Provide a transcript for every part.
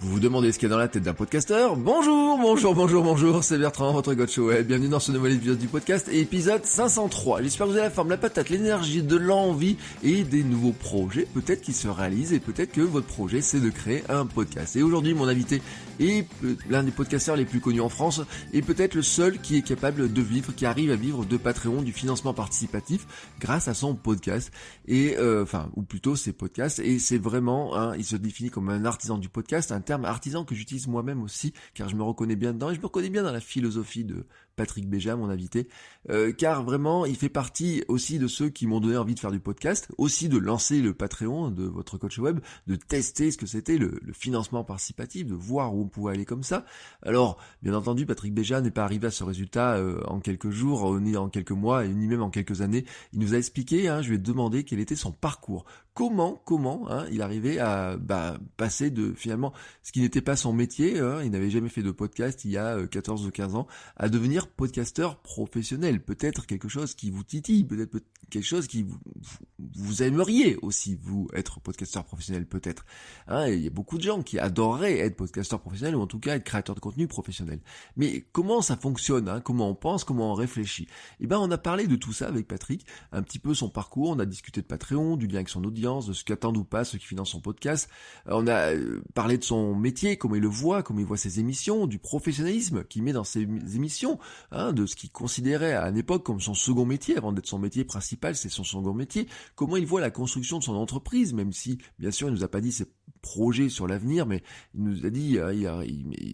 Vous vous demandez ce qu'il y a dans la tête d'un podcasteur ? Bonjour, c'est Bertrand, votre coach web. Bienvenue dans ce nouvel épisode du podcast, épisode 503. J'espère que vous avez la forme, la patate, l'énergie, de l'envie et des nouveaux projets, peut-être qui se réalisent, et peut-être que votre projet c'est de créer un podcast. Et aujourd'hui, mon invité est l'un des podcasteurs les plus connus en France, et peut-être le seul qui est capable de vivre, qui arrive à vivre de Patreon, du financement participatif, grâce à son podcast, et ou plutôt ses podcasts, et c'est vraiment, il se définit comme un artisan du podcast, un terme artisan que j'utilise moi-même aussi, car je me reconnais bien dedans, et je me reconnais bien dans la philosophie de Patrick Béja, mon invité, car vraiment, il fait partie aussi de ceux qui m'ont donné envie de faire du podcast, aussi de lancer le Patreon de votre coach web, de tester ce que c'était le financement participatif, de voir où on pouvait aller comme ça. Alors, bien entendu, Patrick Béja n'est pas arrivé à ce résultat en quelques jours, ni en quelques mois, ni même en quelques années. Il nous a expliqué, je lui ai demandé quel était son parcours. Comment il arrivait à passer de finalement ce qui n'était pas son métier, il n'avait jamais fait de podcast il y a 14 ou 15 ans, à devenir podcasteur professionnel. Peut-être quelque chose qui vous titille, peut-être quelque chose qui vous aimeriez aussi, vous, être podcasteur professionnel, peut-être. Il y a beaucoup de gens qui adoreraient être podcasteur professionnel, ou en tout cas être créateur de contenu professionnel. Mais comment ça fonctionne, comment on pense, comment on réfléchit? On a parlé de tout ça avec Patrick, un petit peu son parcours, on a discuté de Patreon, du lien avec son audience, de ce qu'attendent ou pas ceux qui financent son podcast. On a parlé de son métier, comment il le voit, comment il voit ses émissions, du professionnalisme qu'il met dans ses émissions, de ce qu'il considérait à une époque comme son second métier, avant d'être son métier principal, c'est son second métier, comment il voit la construction de son entreprise, même si, bien sûr, il nous a pas dit ses projets sur l'avenir, mais il nous a dit,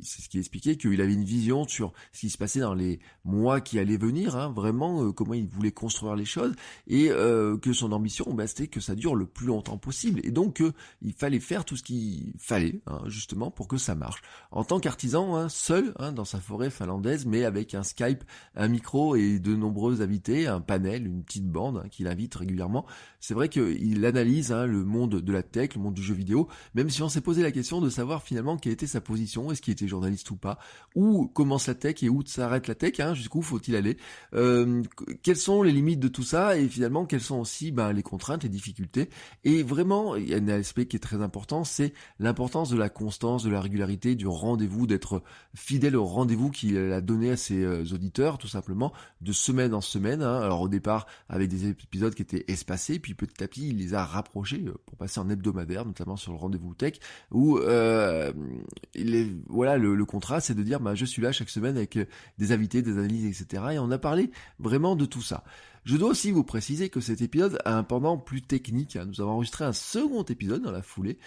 c'est ce qu'il expliquait, qu'il avait une vision sur ce qui se passait dans les mois qui allaient venir, vraiment, comment il voulait construire les choses, et que son ambition, c'était que ça dure le plus longtemps possible, et donc il fallait faire tout ce qu'il fallait, justement, pour que ça marche. En tant qu'artisan, seul, dans sa forêt finlandaise, mais avec un Skype, un micro et de nombreux invités, un panel, une petite bande qu'il invite régulièrement, c'est vrai qu'il analyse le monde de la tech, le monde du jeu vidéo, même si on s'est posé la question de savoir finalement quelle était sa position, est-ce qu'il était journaliste ou pas, où commence la tech et où s'arrête la tech, jusqu'où faut-il aller, quelles sont les limites de tout ça, et finalement quelles sont aussi les contraintes, les difficultés. Et vraiment, il y a un aspect qui est très important, c'est l'importance de la constance, de la régularité, du rendez-vous, d'être fidèle au rendez-vous qu'il a donné à ses auditeurs, tout simplement, de semaine en semaine. Alors au départ, avec des épisodes qui étaient espacés, puis petit à petit, il les a rapprochés pour passer en hebdomadaire, notamment sur le rendez-vous tech, où le contrat, c'est de dire, je suis là chaque semaine avec des invités, des analyses, etc. Et on a parlé vraiment de tout ça. Je dois aussi vous préciser que cet épisode a un pendant plus technique. Nous avons enregistré un second épisode dans la foulée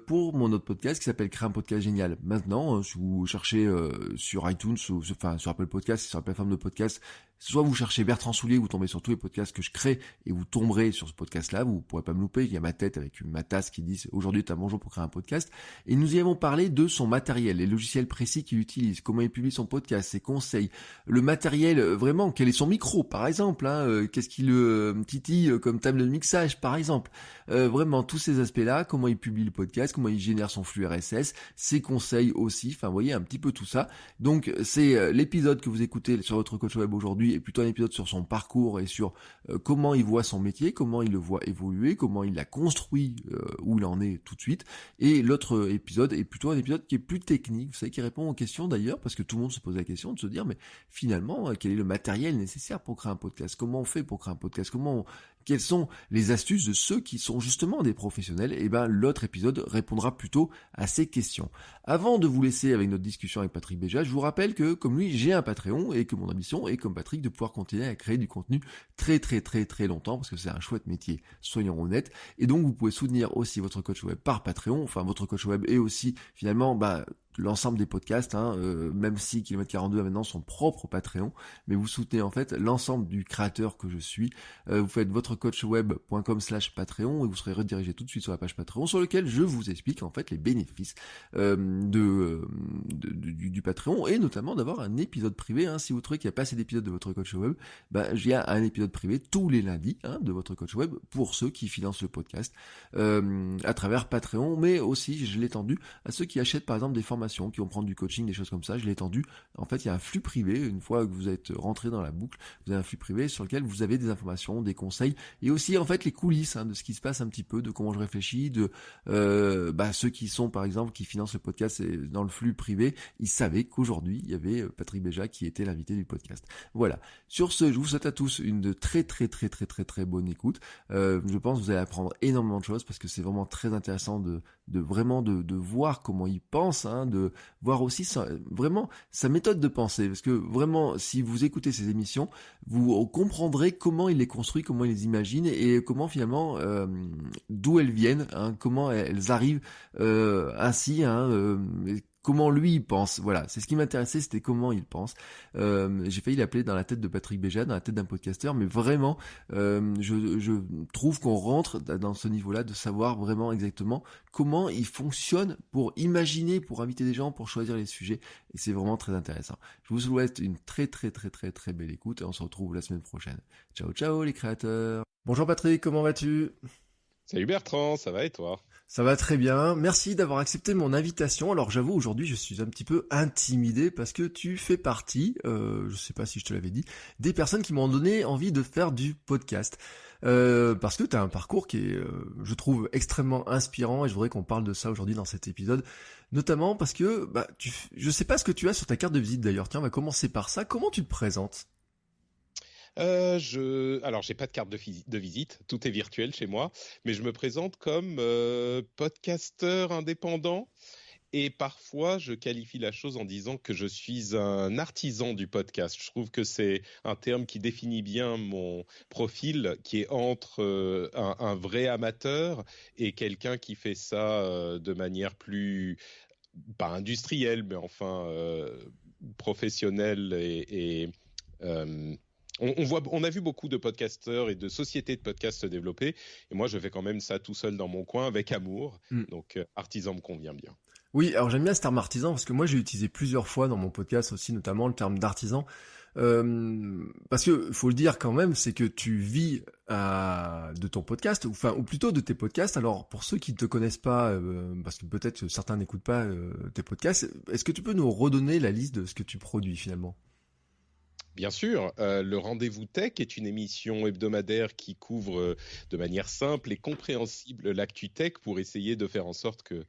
pour mon autre podcast qui s'appelle Créer un podcast génial. Maintenant, si vous cherchez sur iTunes ou sur Apple Podcast, sur la plateforme de podcast, soit vous cherchez Bertrand Soulier, vous tombez sur tous les podcasts que je crée et vous tomberez sur ce podcast-là, vous pourrez pas me louper, il y a ma tête avec ma tasse qui dit aujourd'hui t'as un bon jour pour créer un podcast. Et nous y avons parlé de son matériel, les logiciels précis qu'il utilise, comment il publie son podcast, ses conseils, le matériel vraiment, quel est son micro par exemple, qu'est-ce qui le titille comme table de mixage par exemple, vraiment tous ces aspects-là, comment il publie le podcast, comment il génère son flux RSS, ses conseils aussi, vous voyez un petit peu tout ça. Donc c'est l'épisode que vous écoutez sur votre coach web aujourd'hui, est plutôt un épisode sur son parcours et sur comment il voit son métier, comment il le voit évoluer, comment il l'a construit, où il en est tout de suite. Et l'autre épisode est plutôt un épisode qui est plus technique, vous savez, qui répond aux questions d'ailleurs, parce que tout le monde se pose la question de se dire, mais finalement, quel est le matériel nécessaire pour créer un podcast? Comment on fait pour créer un podcast? Quelles sont les astuces de ceux qui sont justement des professionnels? L'autre épisode répondra plutôt à ces questions. Avant de vous laisser avec notre discussion avec Patrick Béja, je vous rappelle que, comme lui, j'ai un Patreon et que mon ambition est, comme Patrick, de pouvoir continuer à créer du contenu très très très très longtemps, parce que c'est un chouette métier, soyons honnêtes. Et donc, vous pouvez soutenir aussi votre coach web par Patreon, votre coach web est aussi, finalement, l'ensemble des podcasts, même si Kilomètre 42 a maintenant son propre Patreon, mais vous soutenez en fait l'ensemble du créateur que je suis. Vous faites votrecoachweb.com/Patreon et vous serez redirigé tout de suite sur la page Patreon sur lequel je vous explique en fait les bénéfices du Patreon, et notamment d'avoir un épisode privé. Si vous trouvez qu'il n'y a pas assez d'épisodes de votre coach web, il y a un épisode privé tous les lundis de votre coach web pour ceux qui financent le podcast à travers Patreon, mais aussi je l'ai étendu à ceux qui achètent par exemple des formations formations, qui vont prendre du coaching, des choses comme ça. Je l'ai étendu. En fait, il y a un flux privé. Une fois que vous êtes rentré dans la boucle, vous avez un flux privé sur lequel vous avez des informations, des conseils et aussi en fait les coulisses de ce qui se passe un petit peu, de comment je réfléchis, de ceux qui sont par exemple qui financent le podcast dans le flux privé, ils savaient qu'aujourd'hui il y avait Patrick Béja qui était l'invité du podcast. Voilà. Sur ce, je vous souhaite à tous une très bonne écoute. Je pense que vous allez apprendre énormément de choses parce que c'est vraiment très intéressant de voir comment il pense, de voir aussi vraiment sa méthode de penser, parce que vraiment si vous écoutez ces émissions, vous comprendrez comment il les construit, comment il les imagine et comment finalement d'où elles viennent, comment elles arrivent ainsi, comment lui il pense. Voilà, c'est ce qui m'intéressait, c'était comment il pense. J'ai failli l'appeler dans la tête de Patrick Béja, dans la tête d'un podcasteur, mais vraiment, je trouve qu'on rentre dans ce niveau-là de savoir vraiment exactement comment il fonctionne pour imaginer, pour inviter des gens, pour choisir les sujets, et c'est vraiment très intéressant. Je vous souhaite une très belle écoute, et on se retrouve la semaine prochaine. Ciao les créateurs. Bonjour Patrick, comment vas-tu ? Salut Bertrand, ça va et toi ? Ça va très bien, merci d'avoir accepté mon invitation. Alors j'avoue, aujourd'hui je suis un petit peu intimidé parce que tu fais partie, je sais pas si je te l'avais dit, des personnes qui m'ont donné envie de faire du podcast. Parce que tu as un parcours qui est, je trouve, extrêmement inspirant et je voudrais qu'on parle de ça aujourd'hui dans cet épisode. Notamment parce que, je sais pas ce que tu as sur ta carte de visite d'ailleurs. Tiens, on va commencer par ça. Comment tu te présentes ? Alors, j'ai pas de carte de visite, tout est virtuel chez moi, mais je me présente comme podcasteur indépendant et parfois je qualifie la chose en disant que je suis un artisan du podcast. Je trouve que c'est un terme qui définit bien mon profil, qui est entre un vrai amateur et quelqu'un qui fait ça de manière plus, pas industrielle, mais enfin professionnelle et on a vu beaucoup de podcasteurs et de sociétés de podcasts se développer, et moi je fais quand même ça tout seul dans mon coin avec amour, donc artisan me convient bien. Oui, alors j'aime bien ce terme artisan parce que moi j'ai utilisé plusieurs fois dans mon podcast aussi, notamment le terme d'artisan, parce que faut le dire quand même, c'est que tu vis de ton podcast, ou plutôt de tes podcasts. Alors pour ceux qui ne te connaissent pas, parce que peut-être certains n'écoutent pas tes podcasts, est-ce que tu peux nous redonner la liste de ce que tu produis finalement ? Bien sûr, le Rendez-vous Tech est une émission hebdomadaire qui couvre de manière simple et compréhensible l'actu tech pour essayer de faire en sorte que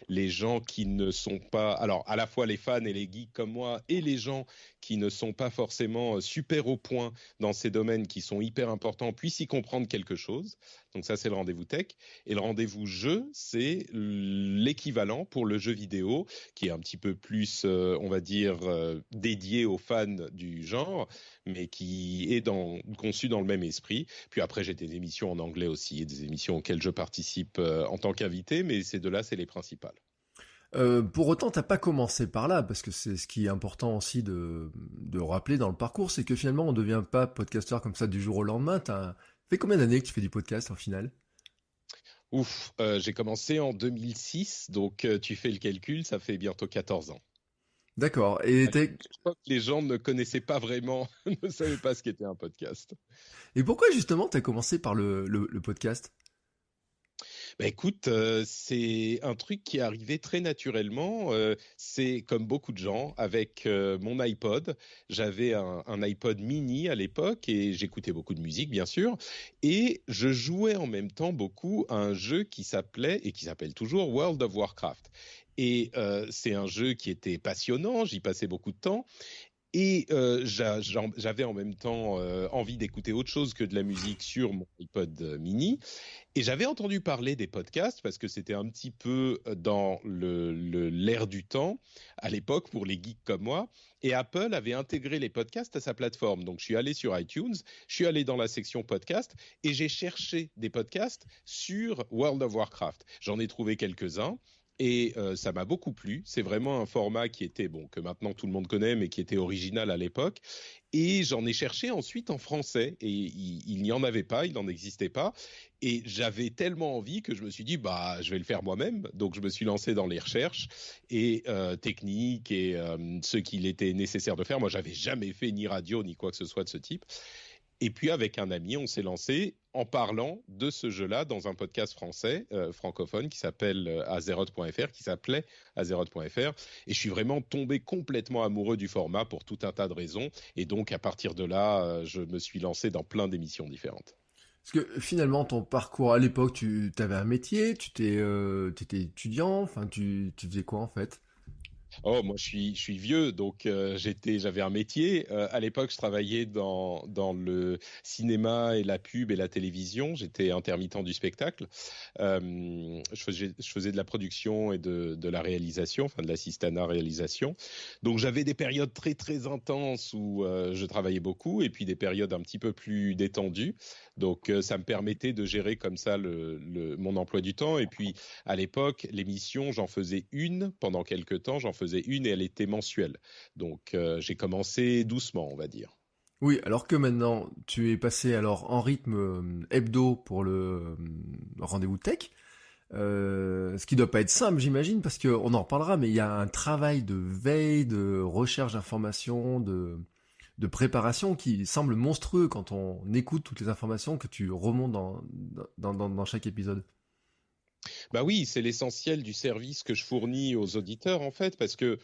les gens qui ne sont pas, alors à la fois les fans et les geeks comme moi, et les gens qui ne sont pas forcément super au point dans ces domaines qui sont hyper importants puissent y comprendre quelque chose. Donc ça, c'est le Rendez-vous Tech. Et le Rendez-vous Jeu, c'est l'équivalent pour le jeu vidéo, qui est un petit peu plus, on va dire, dédié aux fans du genre, mais qui est conçu dans le même esprit. Puis après, j'ai des émissions en anglais aussi, et des émissions auxquelles je participe en tant qu'invité, mais ces deux-là, c'est les principales. Pour autant, t'as pas commencé par là, parce que c'est ce qui est important aussi de rappeler dans le parcours, c'est que finalement, on devient pas podcasteur comme ça du jour au lendemain. T'as fait combien d'années que tu fais du podcast en final ? J'ai commencé en 2006, donc tu fais le calcul, ça fait bientôt 14 ans. D'accord. Je crois que les gens ne connaissaient pas vraiment, ne savaient pas ce qu'était un podcast. Et pourquoi justement t'as commencé par le podcast ? Écoute, c'est un truc qui est arrivé très naturellement. C'est comme beaucoup de gens avec mon iPod. J'avais un iPod mini à l'époque et j'écoutais beaucoup de musique, bien sûr. Et je jouais en même temps beaucoup à un jeu qui s'appelait et qui s'appelle toujours World of Warcraft. Et c'est un jeu qui était passionnant. J'y passais beaucoup de temps. Et j'avais en même temps envie d'écouter autre chose que de la musique sur mon iPod mini. Et j'avais entendu parler des podcasts parce que c'était un petit peu dans l'air du temps à l'époque pour les geeks comme moi. Et Apple avait intégré les podcasts à sa plateforme. Donc je suis allé sur iTunes, je suis allé dans la section podcast et j'ai cherché des podcasts sur World of Warcraft. J'en ai trouvé quelques-uns. Et ça m'a beaucoup plu. C'est vraiment un format qui était, que maintenant tout le monde connaît, mais qui était original à l'époque. Et j'en ai cherché ensuite en français. Et il n'y en avait pas, il n'en existait pas. Et j'avais tellement envie que je me suis dit, je vais le faire moi-même. Donc je me suis lancé dans les recherches et techniques et ce qu'il était nécessaire de faire. Moi, j'avais jamais fait ni radio ni quoi que ce soit de ce type. Et puis avec un ami, on s'est lancé en parlant de ce jeu-là dans un podcast français, francophone, qui s'appelle Azeroth.fr, qui s'appelait Azeroth.fr. Et je suis vraiment tombé complètement amoureux du format pour tout un tas de raisons. Et donc à partir de là, je me suis lancé dans plein d'émissions différentes. Parce que finalement, ton parcours à l'époque, tu avais un métier, t'étais étudiant, enfin, tu faisais quoi en fait? Oh, moi, je suis vieux, donc j'avais un métier. À l'époque, je travaillais dans le cinéma et la pub et la télévision. J'étais intermittent du spectacle. Je faisais de la production et de la réalisation, enfin de l'assistanat réalisation. Donc, j'avais des périodes très très intenses où je travaillais beaucoup, et puis des périodes un petit peu plus détendues. Donc, ça me permettait de gérer comme ça mon emploi du temps. Et puis, à l'époque, l'émission, j'en faisais une pendant quelques temps. J'en faisais une et elle était mensuelle. Donc, j'ai commencé doucement, on va dire. Oui, alors que maintenant, tu es passé alors en rythme hebdo pour le rendez-vous tech. Ce qui doit pas être simple, j'imagine, parce que on en reparlera, mais il y a un travail de veille, de recherche d'informations, de préparation qui semble monstrueux quand on écoute toutes les informations que tu remontes dans chaque épisode. Bah oui, c'est l'essentiel du service que je fournis aux auditeurs, en fait, parce que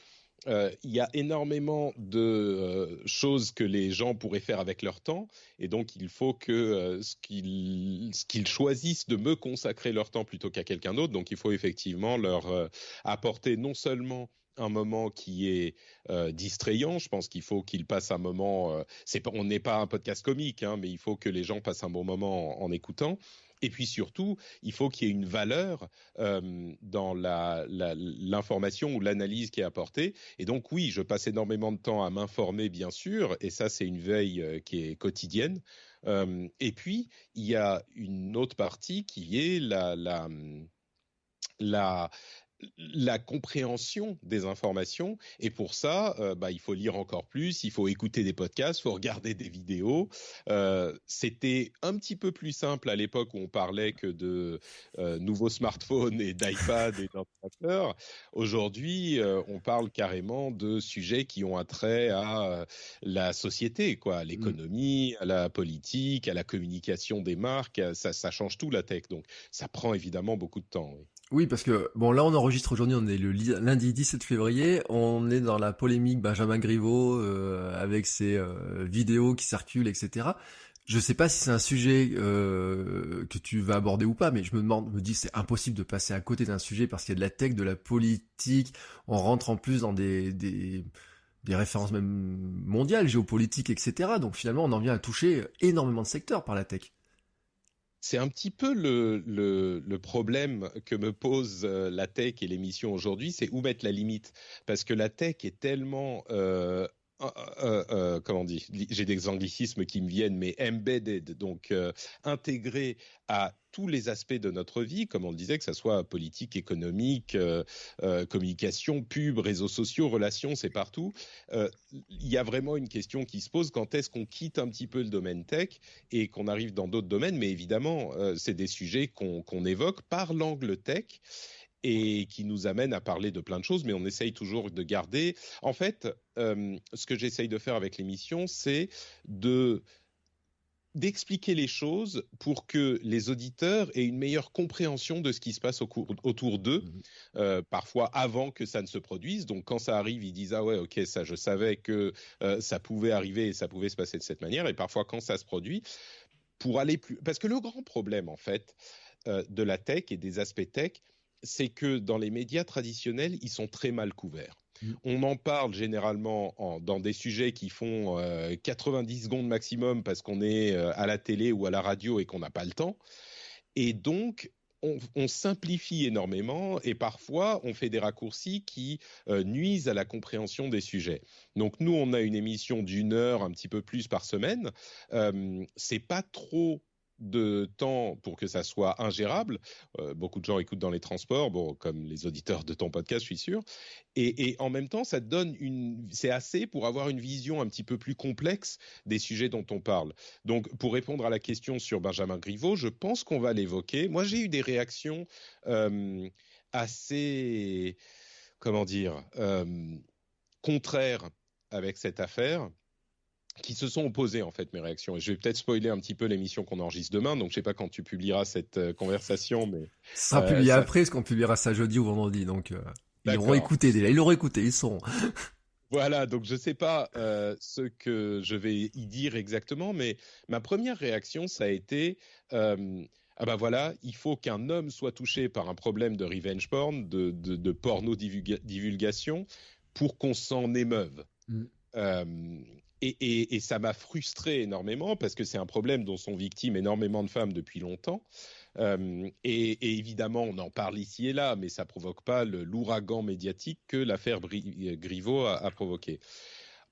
il y a énormément de choses que les gens pourraient faire avec leur temps, et donc il faut que ce qu'ils choisissent de me consacrer leur temps plutôt qu'à quelqu'un d'autre. Donc il faut effectivement leur apporter non seulement un moment qui est distrayant. Je pense qu'il faut qu'ils passent un moment. On n'est pas un podcast comique, hein, mais il faut que les gens passent un bon moment en écoutant. Et puis surtout, il faut qu'il y ait une valeur dans l'information ou l'analyse qui est apportée. Et donc oui, je passe énormément de temps à m'informer, bien sûr, et ça c'est une veille qui est quotidienne. Et puis il y a une autre partie qui est la, la compréhension des informations. Et pour ça, il faut lire encore plus, il faut écouter des podcasts, il faut regarder des vidéos. C'était un petit peu plus simple à l'époque où on parlait que de nouveaux smartphones et d'iPad et d'ordinateurs. Aujourd'hui, on parle carrément de sujets qui ont attrait à la société, quoi, à Mm. l'économie, à la politique, à la communication des marques. Ça change tout, la tech. Donc, ça prend évidemment beaucoup de temps. Oui. Oui, parce que, bon, là, on enregistre aujourd'hui, on est le lundi 17 février, on est dans la polémique Benjamin Griveaux, avec ses vidéos qui circulent, etc. Je sais pas si c'est un sujet que tu vas aborder ou pas, mais me dis, c'est impossible de passer à côté d'un sujet parce qu'il y a de la tech, de la politique, on rentre en plus dans des références même mondiales, géopolitiques, etc. Donc finalement, on en vient à toucher énormément de secteurs par la tech. C'est un petit peu le problème que me pose la tech et l'émission aujourd'hui, c'est où mettre la limite. Parce que la tech est tellement, comment on dit, j'ai des anglicismes qui me viennent, mais embedded, donc intégré à tous les aspects de notre vie, comme on le disait, que ce soit politique, économique, communication, pub, réseaux sociaux, relations, c'est partout. Il y a vraiment une question qui se pose, quand est-ce qu'on quitte un petit peu le domaine tech et qu'on arrive dans d'autres domaines, mais évidemment, c'est des sujets qu'on évoque par l'angle tech et qui nous amènent à parler de plein de choses, mais on essaye toujours de garder. En fait, ce que j'essaye de faire avec l'émission, c'est de d'expliquer les choses pour que les auditeurs aient une meilleure compréhension de ce qui se passe autour d'eux, Mhm. parfois avant que ça ne se produise. Donc quand ça arrive, ils disent ah ouais, ok, ça je savais que ça pouvait arriver et ça pouvait se passer de cette manière. Et parfois quand ça se produit, pour aller plus, parce que le grand problème en fait de la tech et des aspects tech, c'est que dans les médias traditionnels, ils sont très mal couverts. Mm. On en parle généralement dans des sujets qui font 90 secondes maximum parce qu'on est à la télé ou à la radio et qu'on n'a pas le temps. Et donc, on simplifie énormément et parfois on fait des raccourcis qui nuisent à la compréhension des sujets. Donc nous, on a une émission d'1 heure, un petit peu plus par semaine. C'est pas trop de temps pour que ça soit ingérable. Beaucoup de gens écoutent dans les transports, bon, comme les auditeurs de ton podcast, je suis sûr. Et en même temps, ça te donne c'est assez pour avoir une vision un petit peu plus complexe des sujets dont on parle. Donc, pour répondre à la question sur Benjamin Griveaux, je pense qu'on va l'évoquer. Moi, j'ai eu des réactions assez, comment dire, contraires avec cette affaire. qui se sont opposés en fait mes réactions. Et je vais peut-être spoiler un petit peu l'émission qu'on enregistre demain, donc je sais pas quand tu publieras cette conversation, mais Ce sera publié ça. après, parce qu'on publiera ça jeudi ou vendredi, donc ils l'auront D'accord. écouté déjà, ils l'auront écouté, ils sont. Voilà, donc je sais pas ce que je vais y dire exactement, mais ma première réaction, ça a été ah bah voilà, il faut qu'un homme soit touché par un problème de revenge porn, de porno divulgation, pour qu'on s'en émeuve. Mm. Euh, et ça m'a frustré énormément parce que c'est un problème dont sont victimes énormément de femmes depuis longtemps. Et évidemment, on en parle ici et là, mais ça provoque pas l'ouragan médiatique que l'affaire Griveaux a provoqué.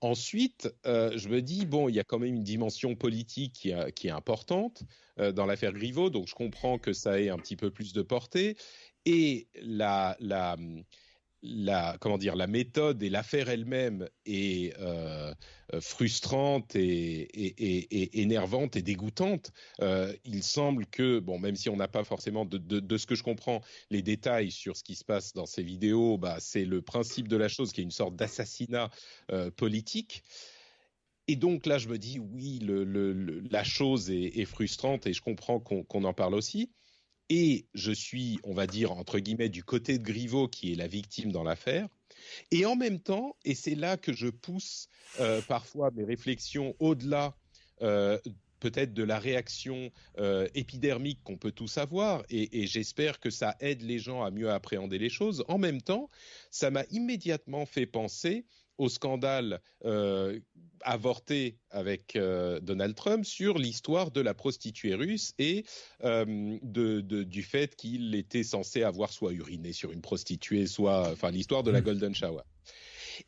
Ensuite, je me dis, bon, il y a quand même une dimension politique qui est importante dans l'affaire Griveaux, donc je comprends que ça ait un petit peu plus de portée. Et comment dire, la méthode et l'affaire elle-même est frustrante et énervante et dégoûtante. Il semble que, bon, même si on n'a pas forcément de ce que je comprends les détails sur ce qui se passe dans ces vidéos, bah, c'est le principe de la chose qui est une sorte d'assassinat politique. Et donc là, je me dis, oui, la chose est frustrante et je comprends qu'on en parle aussi. Et je suis, on va dire, entre guillemets, du côté de Griveaux, qui est la victime dans l'affaire. Et en même temps, et c'est là que je pousse parfois mes réflexions au-delà peut-être de la réaction épidermique qu'on peut tous avoir, et j'espère que ça aide les gens à mieux appréhender les choses. En même temps, ça m'a immédiatement fait penser au scandale avorté avec Donald Trump sur l'histoire de la prostituée russe et du fait qu'il était censé avoir soit uriné sur une prostituée, soit, enfin, l'histoire de la Golden Shower.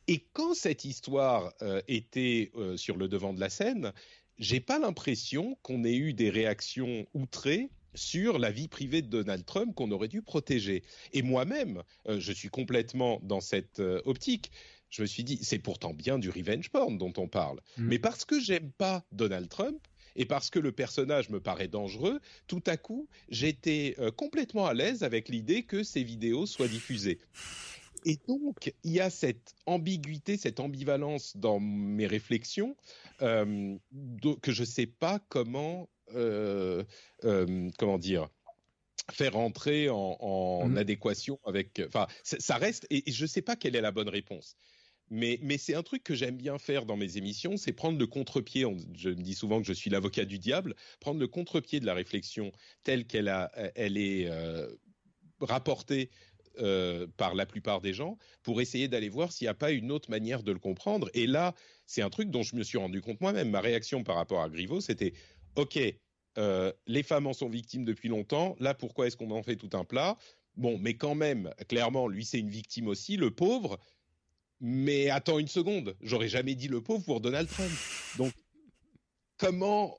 Et quand cette histoire était sur le devant de la scène, j'ai pas l'impression qu'on ait eu des réactions outrées sur la vie privée de Donald Trump qu'on aurait dû protéger. Et moi-même, je suis complètement dans cette optique. Je me suis dit, c'est pourtant bien du revenge porn dont on parle. Mm. Mais parce que j'aime pas Donald Trump, et parce que le personnage me paraît dangereux, tout à coup, j'étais complètement à l'aise avec l'idée que ces vidéos soient diffusées. Et donc, il y a cette ambiguïté, cette ambivalence dans mes réflexions que je ne sais pas comment dire, faire entrer en adéquation avec. Enfin, ça reste, et je ne sais pas quelle est la bonne réponse. Mais c'est un truc que j'aime bien faire dans mes émissions, c'est prendre le contre-pied. Je me dis souvent que je suis l'avocat du diable, prendre le contre-pied de la réflexion telle elle est rapportée par la plupart des gens pour essayer d'aller voir s'il n'y a pas une autre manière de le comprendre. Et là, c'est un truc dont je me suis rendu compte moi-même. Ma réaction par rapport à Griveaux, c'était « Ok, les femmes en sont victimes depuis longtemps. Là, pourquoi est-ce qu'on en fait tout un plat ?» Bon, mais quand même, clairement, lui, c'est une victime aussi, le pauvre. Mais attends une seconde, j'aurais jamais dit le pauvre pour Donald Trump. Donc, comment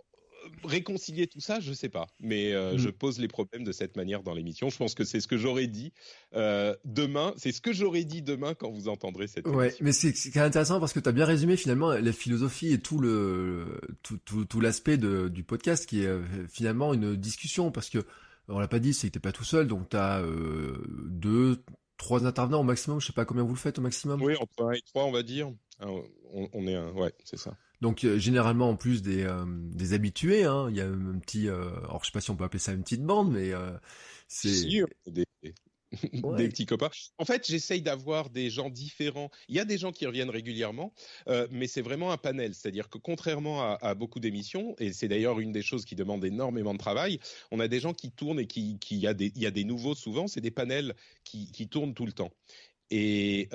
réconcilier tout ça, je sais pas. Mais je pose les problèmes de cette manière dans l'émission. Je pense que c'est ce que j'aurais dit demain. C'est ce que j'aurais dit demain quand vous entendrez cette émission. Mais c'est quand même intéressant parce que tu as bien résumé finalement la philosophie et tout l'aspect du podcast qui est finalement une discussion parce que on l'a pas dit, c'est que t'es pas tout seul, donc t'as deux, trois intervenants au maximum. Je sais pas combien vous le faites au maximum. Oui, entre 1 et 3, on va dire. On est ouais, c'est ça. Donc généralement en plus des habitués, hein, il y a un petit, alors je sais pas si on peut appeler ça une petite bande, mais c'est Si, des ouais. petits copains. En fait, j'essaye d'avoir des gens différents. Il y a des gens qui reviennent régulièrement, mais c'est vraiment un panel. C'est-à-dire que contrairement à beaucoup d'émissions, et c'est d'ailleurs une des choses qui demande énormément de travail, on a des gens qui tournent et il y a des nouveaux souvent, c'est des panels qui tournent tout le temps. Et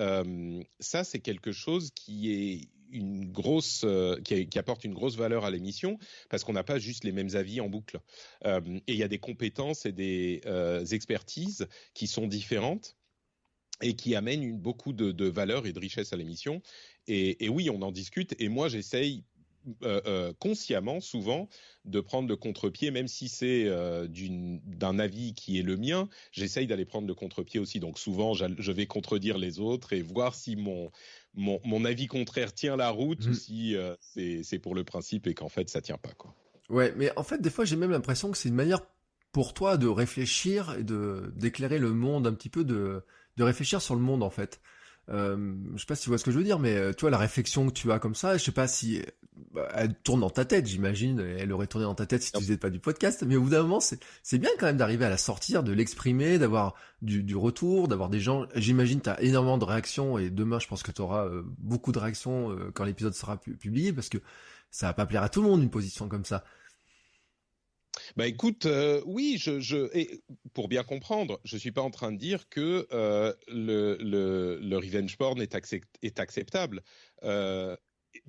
ça, c'est quelque chose qui est une grosse, qui apporte une grosse valeur à l'émission parce qu'on n'a pas juste les mêmes avis en boucle. Et il y a des compétences et des expertises qui sont différentes et qui amènent beaucoup de valeur et de richesse à l'émission. Et oui, on en discute. Et moi, j'essaye consciemment, souvent, de prendre le contre-pied, même si c'est d'un avis qui est le mien, j'essaye d'aller prendre le contre-pied aussi. Donc souvent, je vais contredire les autres et voir si mon avis contraire tient la route ou si c'est pour le principe et qu'en fait, ça tient pas, quoi. Ouais, mais en fait, des fois, j'ai même l'impression que c'est une manière pour toi de réfléchir et d'éclairer le monde un petit peu, de réfléchir sur le monde en fait. Je sais pas si tu vois ce que je veux dire, mais tu vois la réflexion que tu as comme ça, je sais pas si elle tourne dans ta tête, j'imagine, et elle aurait tourné dans ta tête si tu faisais pas du podcast, mais au bout d'un moment, c'est bien quand même d'arriver à la sortir, de l'exprimer, d'avoir du retour, d'avoir des gens. J'imagine tu as énormément de réactions et demain, je pense que tu auras beaucoup de réactions quand l'épisode sera publié, parce que ça va pas plaire à tout le monde une position comme ça. Bah écoute, oui, et pour bien comprendre, je suis pas en train de dire que le revenge porn est acceptable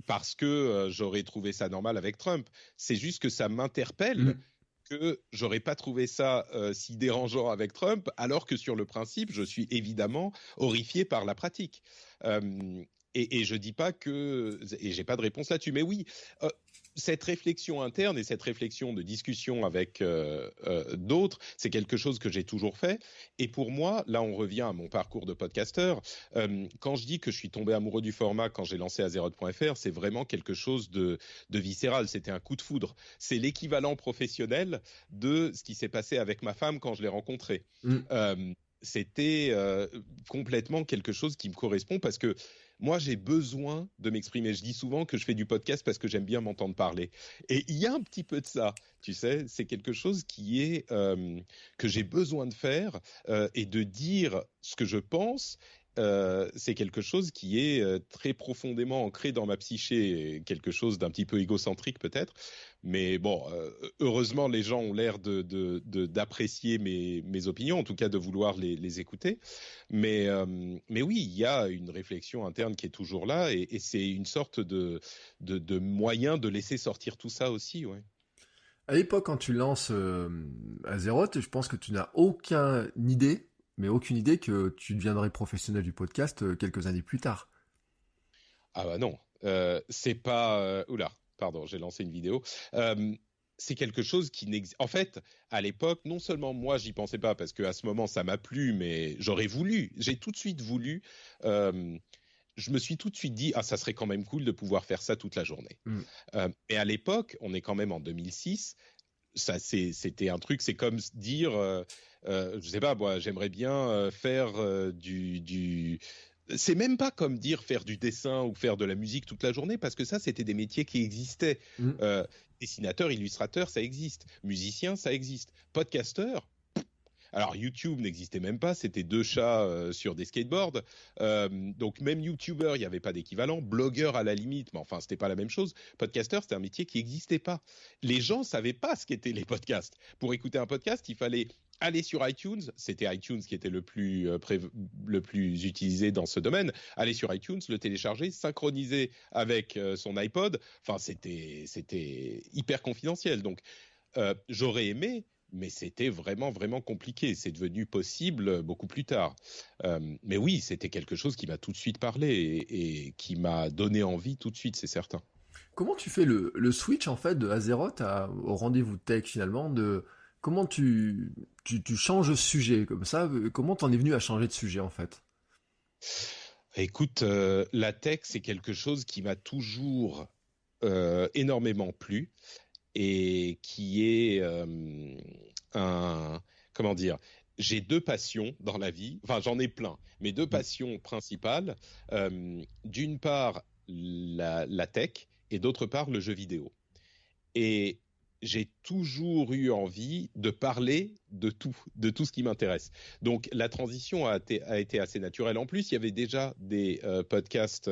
parce que j'aurais trouvé ça normal avec Trump. C'est juste que ça m'interpelle que j'aurais pas trouvé ça si dérangeant avec Trump, alors que sur le principe, je suis évidemment horrifié par la pratique. Et je dis pas que, et j'ai pas de réponse là-dessus, mais oui, cette réflexion interne et cette réflexion de discussion avec d'autres, c'est quelque chose que j'ai toujours fait. Et pour moi, là, on revient à mon parcours de podcasteur. Quand je dis que je suis tombé amoureux du format quand j'ai lancé Azeroth.fr, c'est vraiment quelque chose de viscéral. C'était un coup de foudre. C'est l'équivalent professionnel de ce qui s'est passé avec ma femme quand je l'ai rencontrée. C'était complètement quelque chose qui me correspond parce que moi, j'ai besoin de m'exprimer. Je dis souvent que je fais du podcast parce que j'aime bien m'entendre parler. Et il y a un petit peu de ça, tu sais. C'est quelque chose qui est que j'ai besoin de faire et de dire ce que je pense. C'est quelque chose qui est très profondément ancré dans ma psyché, quelque chose d'un petit peu égocentrique peut-être. Mais bon, heureusement, les gens ont l'air d'apprécier mes opinions, en tout cas de vouloir les écouter. Mais oui, il y a une réflexion interne qui est toujours là et c'est une sorte de moyen de laisser sortir tout ça aussi, ouais. À l'époque, quand tu lances Azeroth, je pense que tu n'as aucune idée que tu deviendrais professionnel du podcast quelques années plus tard. Ah bah non, c'est pas... oula, pardon, j'ai lancé une vidéo. C'est quelque chose qui n'existe... En fait, à l'époque, non seulement moi, j'y pensais pas, parce qu'à ce moment, ça m'a plu, mais j'aurais voulu. J'ai tout de suite voulu... je me suis tout de suite dit, ah, ça serait quand même cool de pouvoir faire ça toute la journée. Mais à l'époque, on est quand même en 2006, ça, c'était un truc, c'est comme dire... je sais pas, moi, j'aimerais bien faire c'est même pas comme dire faire du dessin ou faire de la musique toute la journée, parce que ça, c'était des métiers qui existaient. Mm. Dessinateur, illustrateur, ça existe. Musicien, ça existe. Podcasteur, alors YouTube n'existait même pas, c'était deux chats sur des skateboards. Donc même YouTuber, il n'y avait pas d'équivalent. Blogueur à la limite, mais enfin c'était pas la même chose. Podcasteur, c'était un métier qui n'existait pas. Les gens savaient pas ce qu'étaient les podcasts. Pour écouter un podcast, il fallait aller sur iTunes. C'était iTunes qui était le plus utilisé dans ce domaine. Aller sur iTunes, le télécharger, synchroniser avec son iPod. Enfin c'était hyper confidentiel. Donc j'aurais aimé, mais c'était vraiment, vraiment compliqué. C'est devenu possible beaucoup plus tard. Mais oui, c'était quelque chose qui m'a tout de suite parlé et qui m'a donné envie tout de suite, c'est certain. Comment tu fais le switch en fait de Azeroth au rendez-vous tech finalement comment tu changes de sujet comme ça, comment t'en es venu à changer de sujet en fait? Écoute, la tech, c'est quelque chose qui m'a toujours énormément plu et qui est comment dire, j'ai deux passions dans la vie, enfin j'en ai plein, mais deux passions principales, d'une part la tech et d'autre part le jeu vidéo. Et j'ai toujours eu envie de parler de tout ce qui m'intéresse. Donc la transition a été assez naturelle. En plus, il y avait déjà des podcasts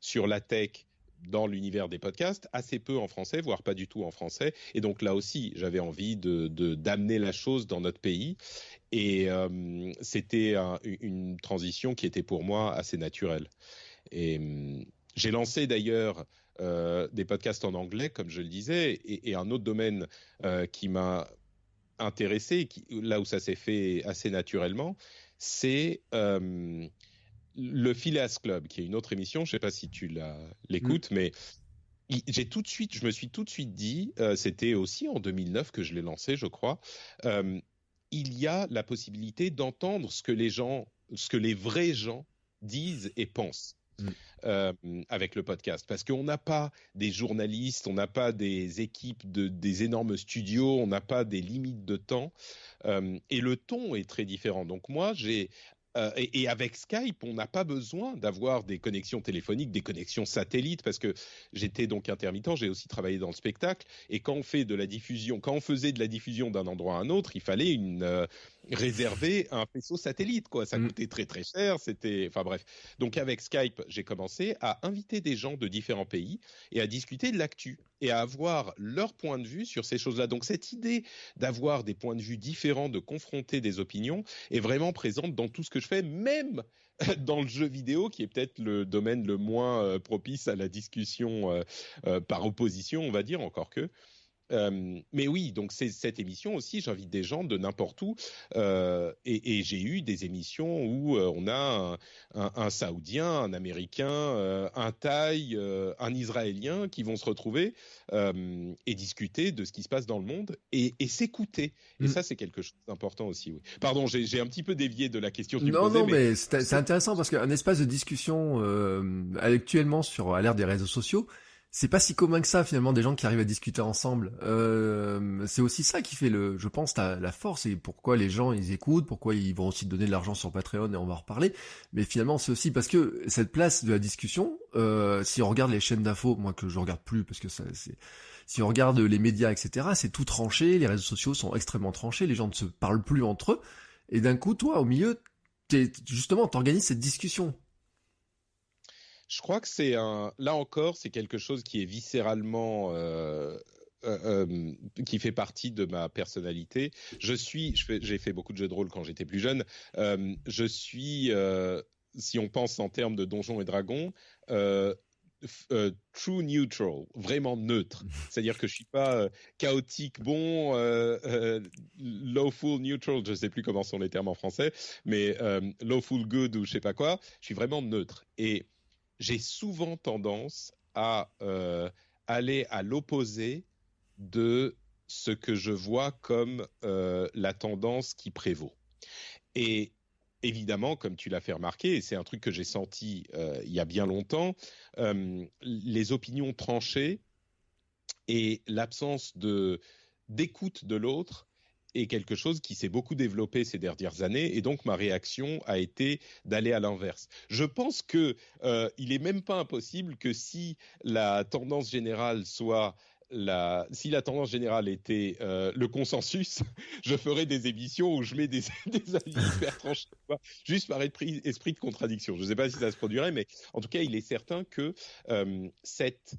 sur la tech dans l'univers des podcasts, assez peu en français, voire pas du tout en français. Et donc là aussi, j'avais envie d'amener la chose dans notre pays. Et c'était une transition qui était pour moi assez naturelle. Et j'ai lancé d'ailleurs des podcasts en anglais, comme je le disais, et un autre domaine qui m'a intéressé, là où ça s'est fait assez naturellement, c'est le Phileas Club, qui est une autre émission. Je ne sais pas si tu l'écoutes, mais je me suis tout de suite dit, c'était aussi en 2009 que je l'ai lancé, je crois. Il y a la possibilité d'entendre ce que les vrais gens disent et pensent. Avec le podcast, parce qu'on n'a pas des journalistes, on n'a pas des équipes des énormes studios, on n'a pas des limites de temps, et le ton est très différent. Donc moi, j'ai Et avec Skype, on n'a pas besoin d'avoir des connexions téléphoniques, des connexions satellites, parce que j'étais donc intermittent, j'ai aussi travaillé dans le spectacle, et quand on faisait de la diffusion d'un endroit à un autre, il fallait réserver un faisceau satellite, quoi. Ça coûtait très très cher, enfin bref. Donc avec Skype, j'ai commencé à inviter des gens de différents pays et à discuter de l'actu et à avoir leur point de vue sur ces choses-là. Donc cette idée d'avoir des points de vue différents, de confronter des opinions, est vraiment présente dans tout ce que je fais, même dans le jeu vidéo, qui est peut-être le domaine le moins propice à la discussion par opposition, on va dire, encore que. Mais oui, donc c'est cette émission aussi, j'invite des gens de n'importe où, et j'ai eu des émissions où on a un Saoudien, un Américain, un Thaï, un Israélien qui vont se retrouver et discuter de ce qui se passe dans le monde et s'écouter. Et ça, c'est quelque chose d'important aussi. Oui. Pardon, j'ai un petit peu dévié de la question que tu me posais. Non, mais c'est intéressant parce qu'un espace de discussion actuellement à l'ère des réseaux sociaux, c'est pas si commun que ça finalement des gens qui arrivent à discuter ensemble. C'est aussi ça qui fait je pense la force et pourquoi les gens ils écoutent, pourquoi ils vont aussi donner de l'argent sur Patreon et on va en reparler. Mais finalement c'est aussi parce que cette place de la discussion, si on regarde les chaînes d'infos, moi que je regarde plus parce que si on regarde les médias etc, c'est tout tranché, les réseaux sociaux sont extrêmement tranchés, les gens ne se parlent plus entre eux et d'un coup toi au milieu justement t'organises cette discussion. Je crois que là encore, c'est quelque chose qui est viscéralement, qui fait partie de ma personnalité. J'ai fait beaucoup de jeux de rôle quand j'étais plus jeune. Si on pense en termes de Donjons et Dragons, true neutral, vraiment neutre. C'est-à-dire que je suis pas chaotique bon, lawful neutral, je sais plus comment sont les termes en français, mais lawful good ou je sais pas quoi. Je suis vraiment neutre et j'ai souvent tendance à aller à l'opposé de ce que je vois comme la tendance qui prévaut. Et évidemment, comme tu l'as fait remarquer, et c'est un truc que j'ai senti il y a bien longtemps, les opinions tranchées et l'absence d'écoute de l'autre est quelque chose qui s'est beaucoup développé ces dernières années, et donc ma réaction a été d'aller à l'inverse. Je pense que il est même pas impossible que si la tendance générale si la tendance générale était le consensus, je ferais des émissions où je mets des avis hyper tranchés, juste par esprit de contradiction. Je ne sais pas si ça se produirait, mais en tout cas, il est certain que cette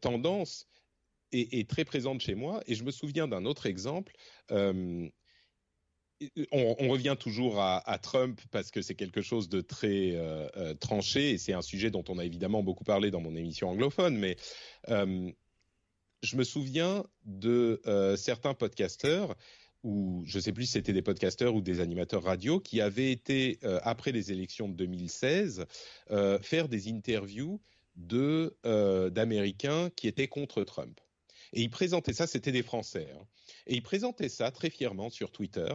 tendance est très présente chez moi. Et je me souviens d'un autre exemple. On revient toujours à Trump parce que c'est quelque chose de très tranché et c'est un sujet dont on a évidemment beaucoup parlé dans mon émission anglophone. Mais je me souviens de certains podcasteurs, ou je ne sais plus si c'était des podcasteurs ou des animateurs radio, qui avaient été, après les élections de 2016, faire des interviews d'Américains qui étaient contre Trump. Et ils présentaient ça, c'était des Français, hein, et ils présentaient ça très fièrement sur Twitter,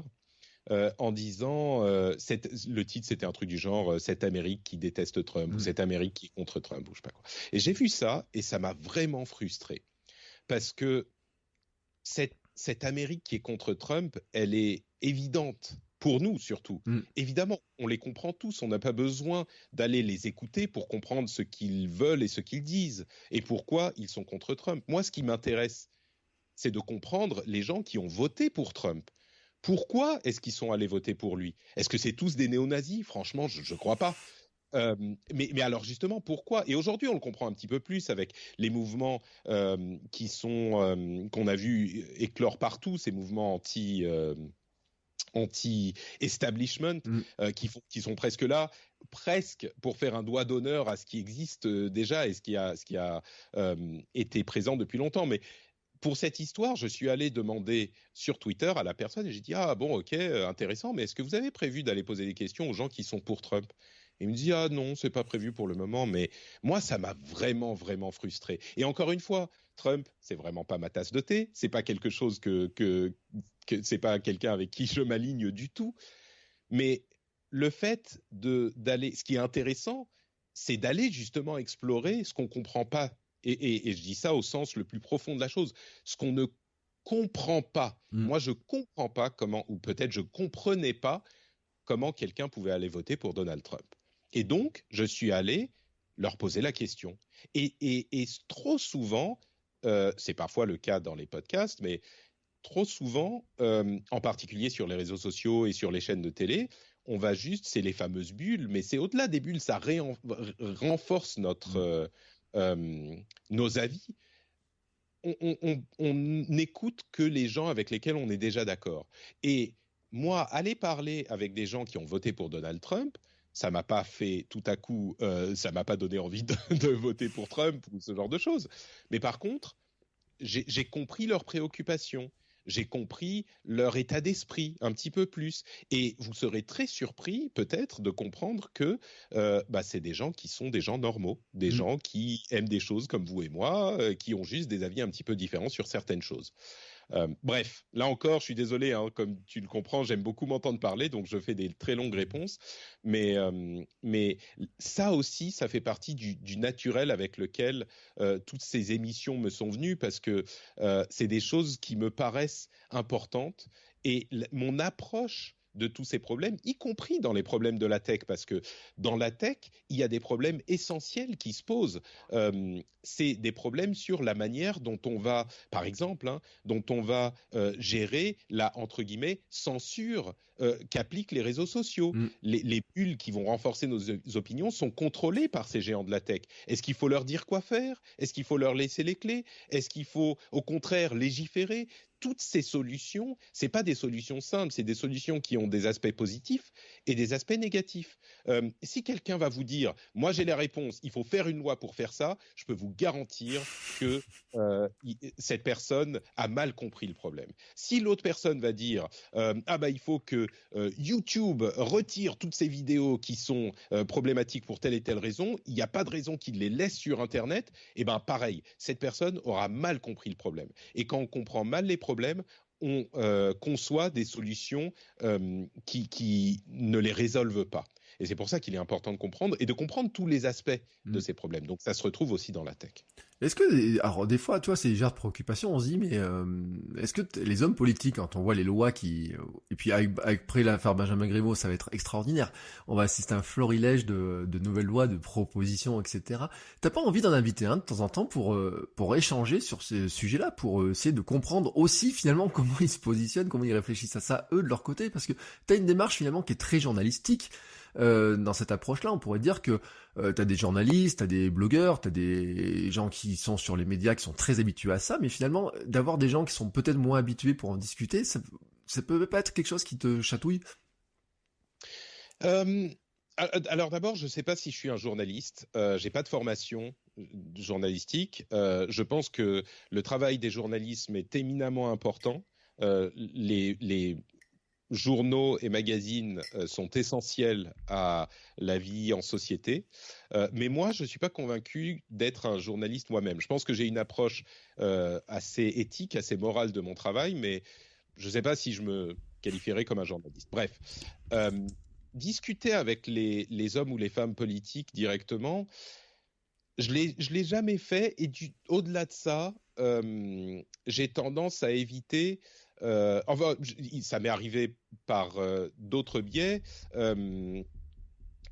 en disant, le titre c'était un truc du genre cette Amérique qui déteste Trump, ou cette Amérique qui est contre Trump, ou je sais pas quoi. Et j'ai vu ça, et ça m'a vraiment frustré. Parce que cette Amérique qui est contre Trump, elle est évidente, pour nous surtout. Évidemment, on les comprend tous, on n'a pas besoin d'aller les écouter pour comprendre ce qu'ils veulent et ce qu'ils disent, et pourquoi ils sont contre Trump. Moi, ce qui m'intéresse, c'est de comprendre les gens qui ont voté pour Trump. Pourquoi est-ce qu'ils sont allés voter pour lui ? Est-ce que c'est tous des néo-nazis ? Franchement, je ne crois pas. Mais alors justement, pourquoi ? Et aujourd'hui, on le comprend un petit peu plus avec les mouvements qu'on a vu éclore partout, ces mouvements anti-establishment qui sont presque là, presque pour faire un doigt d'honneur à ce qui existe déjà et ce qui a été présent depuis longtemps. Mais pour cette histoire, je suis allé demander sur Twitter à la personne et j'ai dit « Ah bon, ok, intéressant, mais est-ce que vous avez prévu d'aller poser des questions aux gens qui sont pour Trump ?» Il me dit « Ah non, c'est pas prévu pour le moment. » Mais moi, ça m'a vraiment, vraiment frustré. Et encore une fois, Trump, c'est vraiment pas ma tasse de thé. C'est pas quelque chose que c'est pas quelqu'un avec qui je m'aligne du tout. Mais le fait d'aller, ce qui est intéressant, c'est d'aller justement explorer ce qu'on comprend pas. Et je dis ça au sens le plus profond de la chose. Ce qu'on ne comprend pas. Moi, je comprends pas comment, ou peut-être je comprenais pas comment quelqu'un pouvait aller voter pour Donald Trump. Et donc, je suis allé leur poser la question. Et trop souvent, c'est parfois le cas dans les podcasts, mais trop souvent, en particulier sur les réseaux sociaux et sur les chaînes de télé, on va juste, c'est les fameuses bulles, mais c'est au-delà des bulles, ça renforce nos avis. On n'écoute que les gens avec lesquels on est déjà d'accord. Et moi, aller parler avec des gens qui ont voté pour Donald Trump, ça m'a pas fait tout à coup, ça m'a pas donné envie de voter pour Trump ou ce genre de choses. Mais par contre, j'ai compris leurs préoccupations, j'ai compris leur état d'esprit un petit peu plus. Et vous serez très surpris peut-être de comprendre que c'est des gens qui sont des gens normaux, des gens qui aiment des choses comme vous et moi, qui ont juste des avis un petit peu différents sur certaines choses. Bref, là encore, je suis désolé, hein, comme tu le comprends, j'aime beaucoup m'entendre parler, donc je fais des très longues réponses. Mais ça aussi, ça fait partie du naturel avec lequel toutes ces émissions me sont venues, parce que c'est des choses qui me paraissent importantes. Et mon approche de tous ces problèmes, y compris dans les problèmes de la tech, parce que dans la tech, il y a des problèmes essentiels qui se posent. C'est des problèmes sur la manière dont on va, par exemple, dont on va gérer la, entre guillemets, censure qu'appliquent les réseaux sociaux. Les bulles qui vont renforcer nos opinions sont contrôlées par ces géants de la tech. Est-ce qu'il faut leur dire quoi faire? Est-ce qu'il faut leur laisser les clés? Est-ce qu'il faut, au contraire, légiférer? Toutes ces solutions, c'est pas des solutions simples, c'est des solutions qui ont des aspects positifs et des aspects négatifs. Si quelqu'un va vous dire, moi j'ai la réponse, il faut faire une loi pour faire ça, je peux vous garantir que cette personne a mal compris le problème. Si l'autre personne va dire, il faut que YouTube retire toutes ces vidéos qui sont problématiques pour telle et telle raison, il n'y a pas de raison qu'il les laisse sur Internet, et ben pareil, cette personne aura mal compris le problème. Et quand on comprend mal les problèmes, on conçoit des solutions qui ne les résolvent pas. Et c'est pour ça qu'il est important de comprendre et de comprendre tous les aspects de ces problèmes. Donc ça se retrouve aussi dans la tech. Est-ce que, alors des fois, tu vois, c'est légère préoccupation, on se dit, mais est-ce que les hommes politiques, quand on voit les lois qui, et puis après l'affaire Benjamin Griveaux, ça va être extraordinaire. On va assister à un florilège de nouvelles lois, de propositions, etc. T'as pas envie d'en inviter un de temps en temps pour échanger sur ce sujet-là, pour essayer de comprendre aussi finalement comment ils se positionnent, comment ils réfléchissent à ça eux de leur côté, parce que t'as une démarche finalement qui est très journalistique. Dans cette approche-là, on pourrait dire que t'as des journalistes, t'as des blogueurs, t'as des gens qui sont sur les médias, qui sont très habitués à ça, mais finalement, d'avoir des gens qui sont peut-être moins habitués pour en discuter, ça peut pas être quelque chose qui te chatouille? Alors d'abord, je ne sais pas si je suis un journaliste. J'ai pas de formation journalistique. Je pense que le travail des journalistes est éminemment important. Les journaux et magazines sont essentiels à la vie en société. Mais moi, je ne suis pas convaincu d'être un journaliste moi-même. Je pense que j'ai une approche assez éthique, assez morale de mon travail, mais je ne sais pas si je me qualifierais comme un journaliste. Bref, discuter avec les hommes ou les femmes politiques directement, je l'ai jamais fait. Et au-delà de ça, j'ai tendance à éviter... ça m'est arrivé par d'autres biais,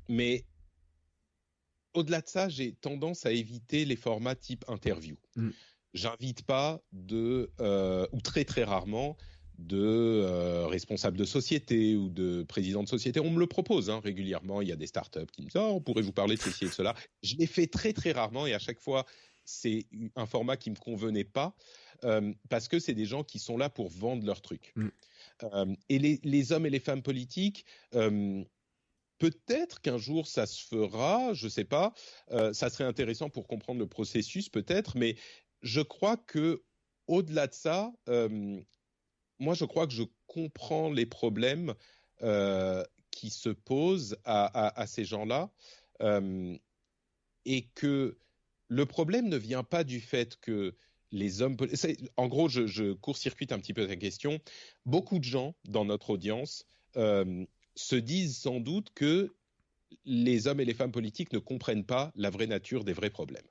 mais au-delà de ça, j'ai tendance à éviter les formats type interview. J'invite pas ou très très rarement, de responsables de société ou de présidents de société. On me le propose régulièrement. Il y a des startups qui me disent « on pourrait vous parler de ceci et de cela ». Je l'ai fait très très rarement et à chaque fois, c'est un format qui me convenait pas parce que c'est des gens qui sont là pour vendre leur truc. Et les hommes et les femmes politiques, peut-être qu'un jour ça se fera, je sais pas. Ça serait intéressant pour comprendre le processus peut-être, mais je crois que au-delà de ça, moi je crois que je comprends les problèmes qui se posent à ces gens-là et que le problème ne vient pas du fait que les hommes... En gros, je court-circuite un petit peu ta question. Beaucoup de gens dans notre audience se disent sans doute que les hommes et les femmes politiques ne comprennent pas la vraie nature des vrais problèmes.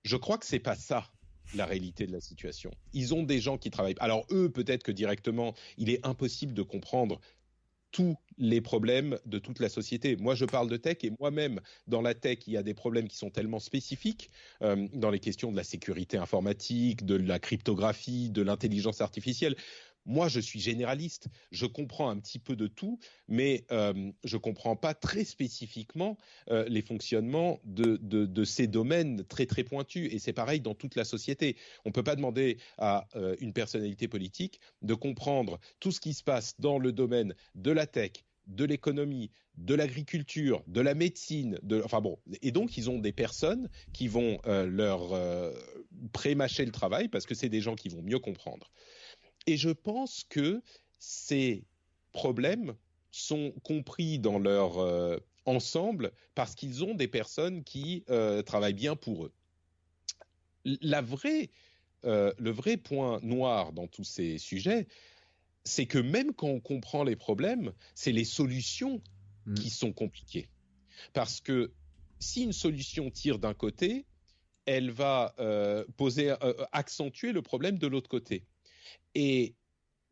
Je crois que c'est pas ça la réalité de la situation. Ils ont des gens qui travaillent. Alors eux, peut-être que directement, il est impossible de comprendre tous les problèmes de toute la société. Moi, je parle de tech et moi-même, dans la tech, il y a des problèmes qui sont tellement spécifiques dans les questions de la sécurité informatique, de la cryptographie, de l'intelligence artificielle. Moi, je suis généraliste, je comprends un petit peu de tout, mais je ne comprends pas très spécifiquement les fonctionnements de ces domaines très, très pointus. Et c'est pareil dans toute la société. On ne peut pas demander à une personnalité politique de comprendre tout ce qui se passe dans le domaine de la tech, de l'économie, de l'agriculture, de la médecine, enfin bon. Et donc, ils ont des personnes qui vont leur pré-mâcher le travail parce que c'est des gens qui vont mieux comprendre. Et je pense que ces problèmes sont compris dans leur ensemble parce qu'ils ont des personnes qui travaillent bien pour eux. Le vrai point noir dans tous ces sujets, c'est que même quand on comprend les problèmes, c'est les solutions qui sont compliquées. Parce que si une solution tire d'un côté, elle va accentuer le problème de l'autre côté. Et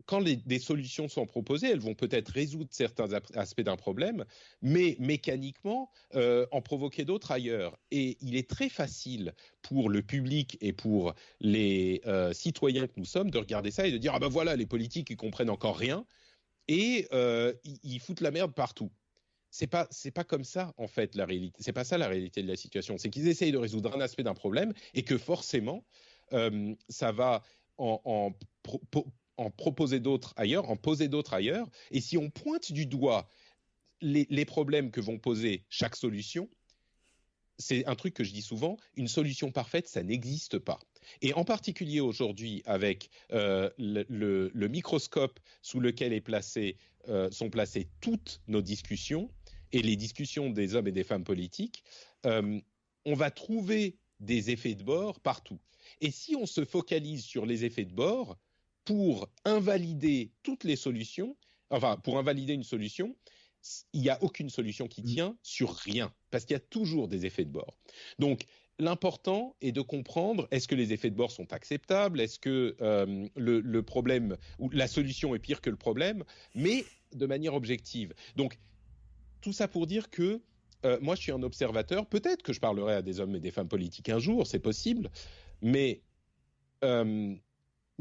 quand des solutions sont proposées, elles vont peut-être résoudre certains aspects d'un problème, mais mécaniquement en provoquer d'autres ailleurs. Et il est très facile pour le public et pour les citoyens que nous sommes de regarder ça et de dire « Ah ben voilà, les politiques, ils comprennent encore rien et ils foutent la merde partout ». C'est pas comme ça en fait la réalité. C'est pas ça la réalité de la situation. C'est qu'ils essayent de résoudre un aspect d'un problème et que forcément ça va en proposer d'autres ailleurs, en poser d'autres ailleurs. Et si on pointe du doigt les problèmes que vont poser chaque solution, c'est un truc que je dis souvent, une solution parfaite, ça n'existe pas. Et en particulier aujourd'hui, avec le microscope sous lequel sont placées toutes nos discussions et les discussions des hommes et des femmes politiques, on va trouver des effets de bord partout. Et si on se focalise sur les effets de bord, pour invalider toutes les solutions, enfin, pour invalider une solution, il n'y a aucune solution qui tient sur rien, parce qu'il y a toujours des effets de bord. Donc, l'important est de comprendre, est-ce que les effets de bord sont acceptables, est-ce que le problème, ou la solution est pire que le problème, mais de manière objective. Donc, tout ça pour dire que moi, je suis un observateur, peut-être que je parlerai à des hommes et des femmes politiques un jour, c'est possible, mais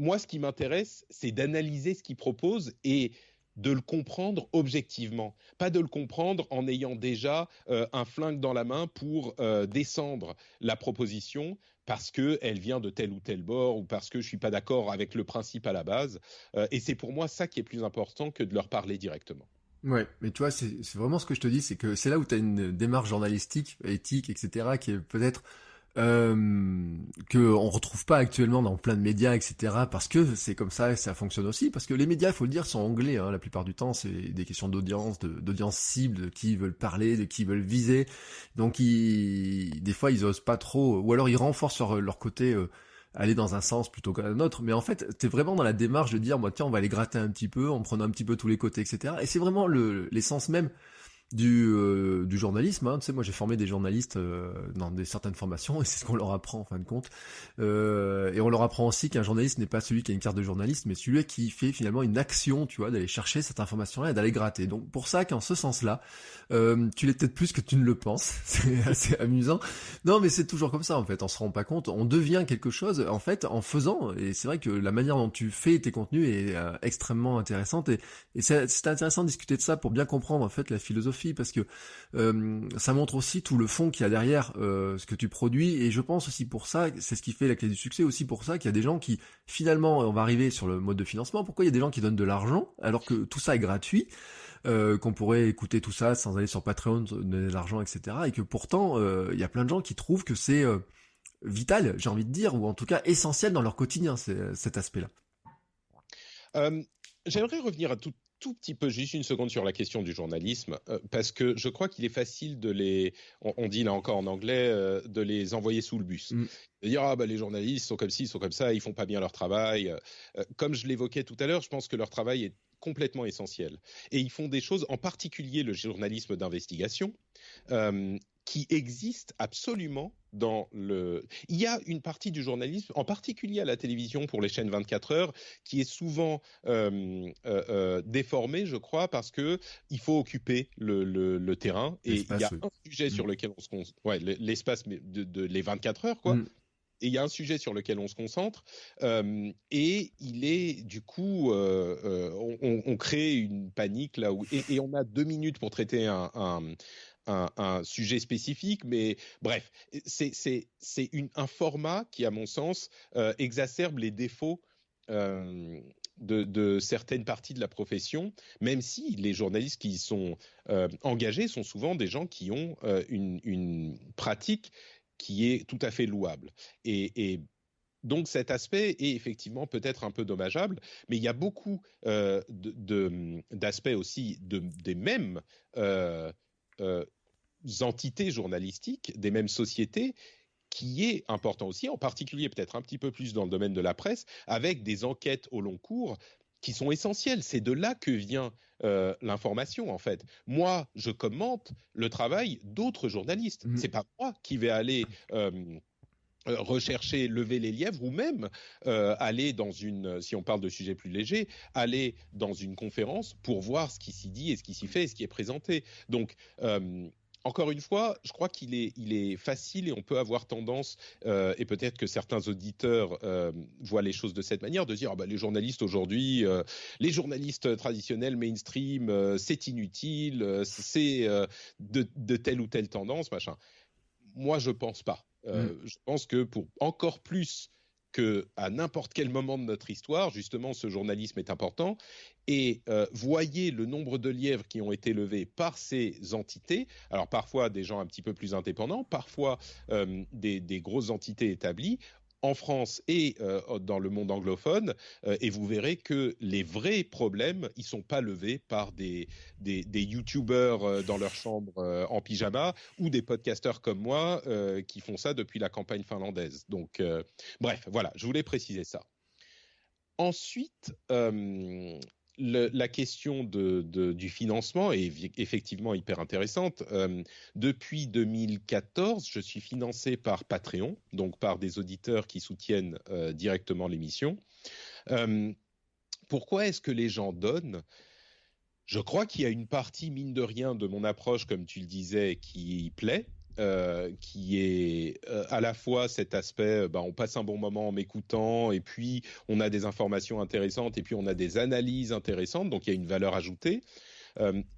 moi, ce qui m'intéresse, c'est d'analyser ce qu'ils proposent et de le comprendre objectivement. Pas de le comprendre en ayant déjà un flingue dans la main pour descendre la proposition parce qu'elle vient de tel ou tel bord ou parce que je ne suis pas d'accord avec le principe à la base. Et c'est pour moi ça qui est plus important que de leur parler directement. Ouais, mais tu vois, c'est vraiment ce que je te dis, c'est que c'est là où tu as une démarche journalistique, éthique, etc., qui est peut-être que on retrouve pas actuellement dans plein de médias, etc. Parce que c'est comme ça, et ça fonctionne aussi. Parce que les médias, faut le dire, sont anglais. Hein, la plupart du temps, c'est des questions d'audience, d'audience cible, de qui ils veulent parler, de qui ils veulent viser. Donc, des fois, ils osent pas trop, ou alors ils renforcent leur côté. Aller dans un sens plutôt qu'un autre, mais en fait, t'es vraiment dans la démarche de dire, moi, tiens, on va aller gratter un petit peu, en prenant un petit peu tous les côtés, etc. Et c'est vraiment l'essence même du journalisme, hein. Tu sais, moi j'ai formé des journalistes dans certaines formations et c'est ce qu'on leur apprend en fin de compte. Et on leur apprend aussi qu'un journaliste n'est pas celui qui a une carte de journaliste, mais celui qui fait finalement une action, tu vois, d'aller chercher cette information-là et d'aller gratter. Donc pour ça qu'en ce sens-là, tu l'es peut-être plus que tu ne le penses. C'est assez amusant. Non, mais c'est toujours comme ça en fait. On se rend pas compte. On devient quelque chose en fait en faisant. Et c'est vrai que la manière dont tu fais tes contenus est extrêmement intéressante. Et c'est intéressant de discuter de ça pour bien comprendre en fait la philosophie. Parce que ça montre aussi tout le fond qu'il y a derrière ce que tu produis, et je pense aussi pour ça, c'est ce qui fait la clé du succès, aussi pour ça qu'il y a des gens qui, finalement, on va arriver sur le mode de financement, pourquoi il y a des gens qui donnent de l'argent, alors que tout ça est gratuit, qu'on pourrait écouter tout ça sans aller sur Patreon, donner de l'argent, etc., et que pourtant, il y a plein de gens qui trouvent que c'est vital, j'ai envie de dire, ou en tout cas essentiel dans leur quotidien, cet aspect-là. J'aimerais revenir tout petit peu, juste une seconde sur la question du journalisme, parce que je crois qu'il est facile on dit là encore en anglais, de les envoyer sous le bus. De dire, ah bah les journalistes sont comme ci, ils sont comme ça, ils font pas bien leur travail. Comme je l'évoquais tout à l'heure, je pense que leur travail est complètement essentiel. Et ils font des choses, en particulier le journalisme d'investigation, qui existe absolument dans le... Il y a une partie du journalisme, en particulier à la télévision pour les chaînes 24 heures, qui est souvent déformée, je crois, parce que il faut occuper le terrain. Et il y a un sujet sur lequel on se concentre, l'espace de les 24 heures, quoi. Et il y a un sujet sur lequel on se concentre, et il est du coup, on crée une panique là où, et on a 2 minutes pour traiter un sujet spécifique, mais bref, c'est un format qui, à mon sens, exacerbe les défauts de certaines parties de la profession, même si les journalistes qui sont engagés sont souvent des gens qui ont une pratique qui est tout à fait louable. Et donc cet aspect est effectivement peut-être un peu dommageable, mais il y a beaucoup d'aspects aussi des mêmes entités journalistiques, des mêmes sociétés, qui est important aussi, en particulier peut-être un petit peu plus dans le domaine de la presse, avec des enquêtes au long cours qui sont essentielles. C'est de là que vient l'information, en fait. Moi, je commente le travail d'autres journalistes. C'est pas moi qui vais aller rechercher, lever les lièvres, ou même aller dans une, si on parle de sujets plus légers, aller dans une conférence pour voir ce qui s'y dit et ce qui s'y fait et ce qui est présenté. Donc, encore une fois, je crois qu'il est facile et on peut avoir tendance, et peut-être que certains auditeurs voient les choses de cette manière, de dire les journalistes aujourd'hui, les journalistes traditionnels mainstream, c'est inutile, c'est de telle ou telle tendance, machin. Moi, je pense pas. Je pense que pour encore plus qu'à n'importe quel moment de notre histoire, justement, ce journalisme est important. Et voyez le nombre de lièvres qui ont été levés par ces entités. Alors parfois des gens un petit peu plus indépendants, parfois des grosses entités établies, en France et dans le monde anglophone, et vous verrez que les vrais problèmes, ils sont pas levés par des youtubeurs dans leur chambre en pyjama, ou des podcasteurs comme moi qui font ça depuis la campagne finlandaise. Donc, bref, voilà, je voulais préciser ça. Ensuite, la question du financement est effectivement hyper intéressante. Depuis 2014, je suis financé par Patreon, donc par des auditeurs qui soutiennent directement l'émission. Pourquoi est-ce que les gens donnent ? Je crois qu'il y a une partie, mine de rien, de mon approche, comme tu le disais, qui plaît. Qui est à la fois cet aspect, on passe un bon moment en m'écoutant, et puis on a des informations intéressantes, et puis on a des analyses intéressantes, donc il y a une valeur ajoutée.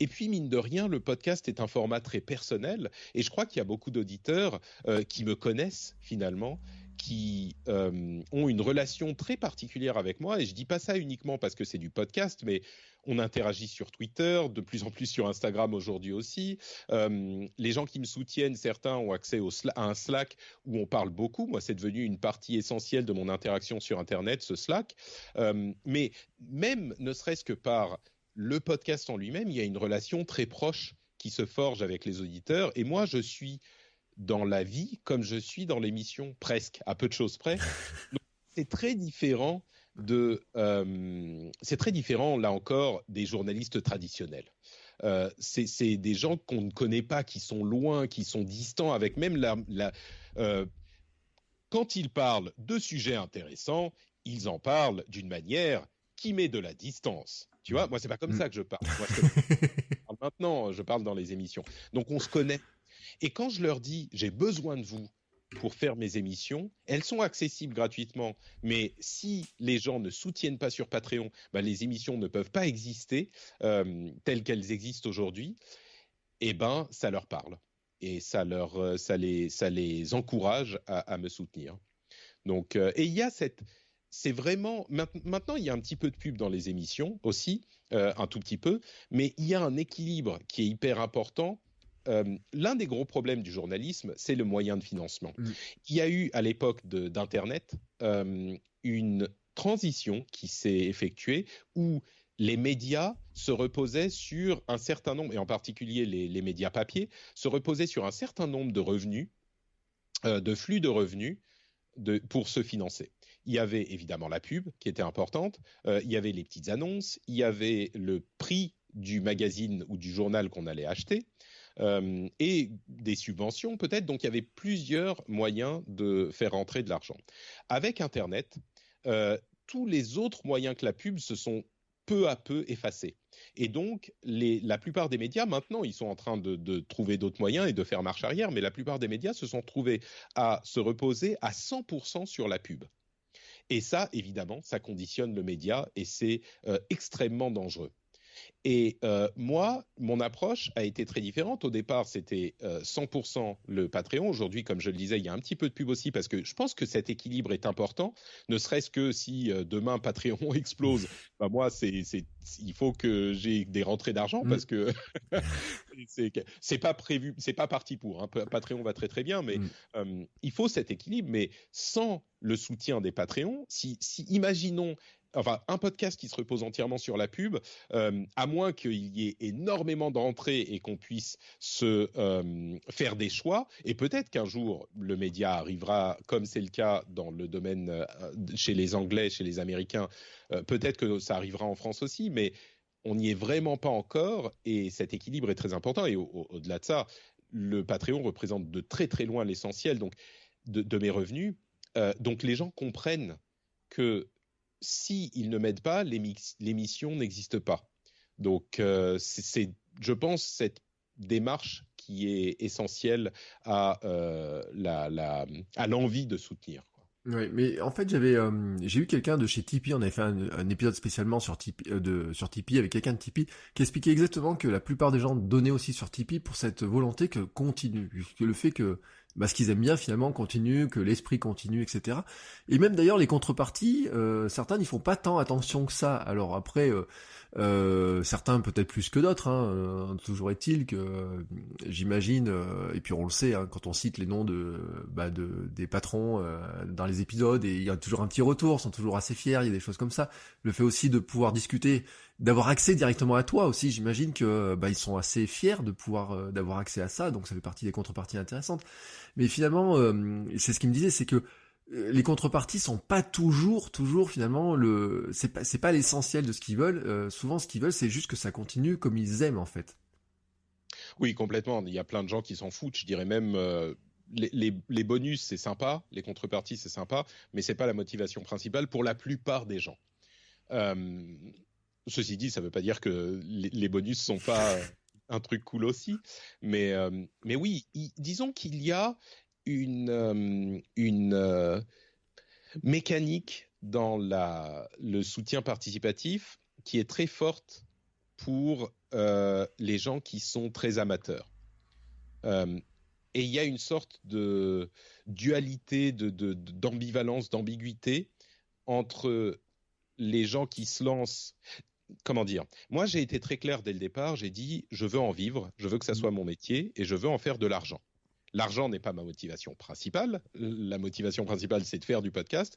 Et puis, mine de rien, le podcast est un format très personnel, et je crois qu'il y a beaucoup d'auditeurs qui me connaissent finalement, qui ont une relation très particulière avec moi, et je dis pas ça uniquement parce que c'est du podcast, mais on interagit sur Twitter, de plus en plus sur Instagram aujourd'hui aussi. Les gens qui me soutiennent, certains ont accès à un Slack où on parle beaucoup. Moi, c'est devenu une partie essentielle de mon interaction sur Internet, ce Slack. Mais même, ne serait-ce que par le podcast en lui-même, il y a une relation très proche qui se forge avec les auditeurs. Et moi, je suis dans la vie comme je suis dans l'émission, presque, à peu de choses près. Donc, c'est très différent c'est très différent, là encore, des journalistes traditionnels. C'est des gens qu'on ne connaît pas, qui sont loin, qui sont distants, avec même quand ils parlent de sujets intéressants, ils en parlent d'une manière qui met de la distance. Tu vois, moi, c'est pas comme ça que je parle. Moi, maintenant, je parle dans les émissions. Donc, on se connaît. Et quand je leur dis, j'ai besoin de vous pour faire mes émissions, elles sont accessibles gratuitement. Mais si les gens ne soutiennent pas sur Patreon, les émissions ne peuvent pas exister telles qu'elles existent aujourd'hui. Et ça leur parle. Et ça les encourage à me soutenir. Donc, et il y a c'est vraiment maintenant il y a un petit peu de pub dans les émissions aussi, un tout petit peu, mais il y a un équilibre qui est hyper important. L'un des gros problèmes du journalisme, c'est le moyen de financement. Il y a eu à l'époque d'Internet une transition qui s'est effectuée où les médias se reposaient sur un certain nombre, et en particulier les médias papier, se reposaient sur un certain nombre de revenus, de flux de revenus pour se financer. Il y avait évidemment la pub qui était importante, il y avait les petites annonces, il y avait le prix du magazine ou du journal qu'on allait acheter. et des subventions peut-être. Donc il y avait plusieurs moyens de faire rentrer de l'argent. Avec Internet, tous les autres moyens que la pub se sont peu à peu effacés. Et donc, la plupart des médias, maintenant, ils sont en train de trouver d'autres moyens et de faire marche arrière, mais la plupart des médias se sont trouvés à se reposer à 100% sur la pub. Et ça, évidemment, ça conditionne le média et c'est extrêmement dangereux. Et moi, mon approche a été très différente. Au départ, c'était 100% le Patreon. Aujourd'hui, comme je le disais, il y a un petit peu de pub aussi parce que je pense que cet équilibre est important. Ne serait-ce que si demain Patreon explose, bah moi, il faut que j'ai des rentrées d'argent parce que c'est pas prévu, c'est pas parti pour. Hein. Patreon va très très bien, mais il faut cet équilibre. Mais sans le soutien des Patreons, si imaginons enfin, un podcast qui se repose entièrement sur la pub, à moins qu'il y ait énormément d'entrées et qu'on puisse se faire des choix, et peut-être qu'un jour, le média arrivera, comme c'est le cas dans le domaine chez les Anglais, chez les Américains, peut-être que ça arrivera en France aussi, mais on n'y est vraiment pas encore, et cet équilibre est très important, et au-delà de ça, le Patreon représente de très très loin l'essentiel donc, de mes revenus, donc les gens comprennent que s'ils ne m'aident pas, l'émission n'existe pas. Donc, c'est, je pense, cette démarche qui est essentielle à l'envie de soutenir. Oui, mais en fait, j'ai eu quelqu'un de chez Tipeee, on avait fait un épisode spécialement sur Tipeee, sur Tipeee avec quelqu'un de Tipeee, qui expliquait exactement que la plupart des gens donnaient aussi sur Tipeee pour cette volonté que continue, que le fait que ce qu'ils aiment bien finalement continue, que l'esprit continue, etc. Et même d'ailleurs les contreparties, certains n'y font pas tant attention que ça. Alors après, certains peut-être plus que d'autres, hein, toujours est-il que j'imagine, et puis on le sait, hein, quand on cite les noms des patrons dans les épisodes, et il y a toujours un petit retour, ils sont toujours assez fiers, il y a des choses comme ça. Le fait aussi de pouvoir discuter, d'avoir accès directement à toi aussi, j'imagine que ils sont assez fiers de pouvoir d'avoir accès à ça, donc ça fait partie des contreparties intéressantes. Mais finalement, c'est ce qu'il me disait, c'est que les contreparties sont pas toujours finalement c'est pas l'essentiel de ce qu'ils veulent. Souvent, ce qu'ils veulent, c'est juste que ça continue comme ils aiment en fait. Oui, complètement. Il y a plein de gens qui s'en foutent. Je dirais même les bonus, c'est sympa, les contreparties, c'est sympa, mais c'est pas la motivation principale pour la plupart des gens. Ceci dit, ça veut pas dire que les bonus sont pas un truc cool aussi, mais oui, disons qu'il y a une mécanique dans le soutien participatif qui est très forte pour les gens qui sont très amateurs. Et il y a une sorte de dualité, d'ambivalence, d'ambiguïté entre les gens qui se lancent. Comment dire ? Moi, j'ai été très clair dès le départ. J'ai dit, je veux en vivre, je veux que ça soit mon métier et je veux en faire de l'argent. L'argent n'est pas ma motivation principale. La motivation principale, c'est de faire du podcast.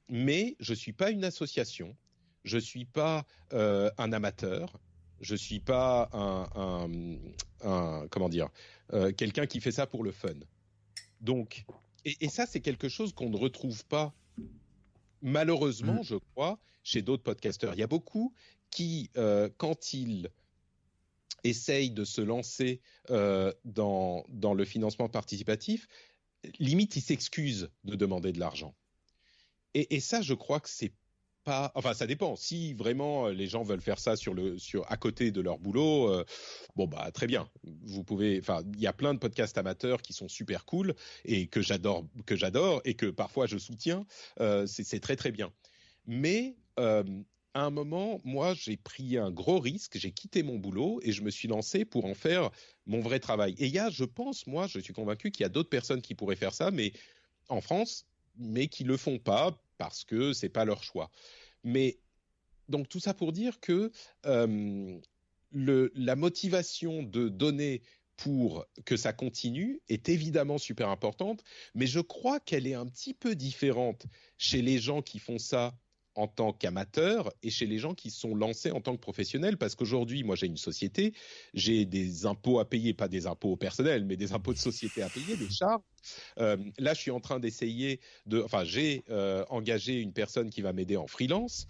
Mais je ne suis pas une association. Je ne suis pas un amateur. Je ne suis pas comment dire, quelqu'un qui fait ça pour le fun. Donc, et ça, c'est quelque chose qu'on ne retrouve pas, malheureusement, je crois, chez d'autres podcasteurs. Il y a beaucoup qui, quand ils essayent de se lancer dans le financement participatif, limite, ils s'excusent de demander de l'argent. Et ça, je crois que c'est pas. Enfin, ça dépend. Si vraiment les gens veulent faire ça à côté de leur boulot, bon bah très bien. Vous pouvez. Enfin, il y a plein de podcasts amateurs qui sont super cool et que j'adore et que parfois je soutiens. C'est très très bien. Mais à un moment, moi, j'ai pris un gros risque. J'ai quitté mon boulot et je me suis lancé pour en faire mon vrai travail. Et il y a, je pense, moi, je suis convaincu qu'il y a d'autres personnes qui pourraient faire ça, mais en France, mais qui le font pas parce que c'est pas leur choix. Mais donc tout ça pour dire que la motivation de donner pour que ça continue est évidemment super importante, mais je crois qu'elle est un petit peu différente chez les gens qui font ça en tant qu'amateur et chez les gens qui sont lancés en tant que professionnels. Parce qu'aujourd'hui, moi, j'ai une société, j'ai des impôts à payer, pas des impôts personnels, mais des impôts de société à payer, des charges. Là, je suis en train d'essayer j'ai engagé une personne qui va m'aider en freelance.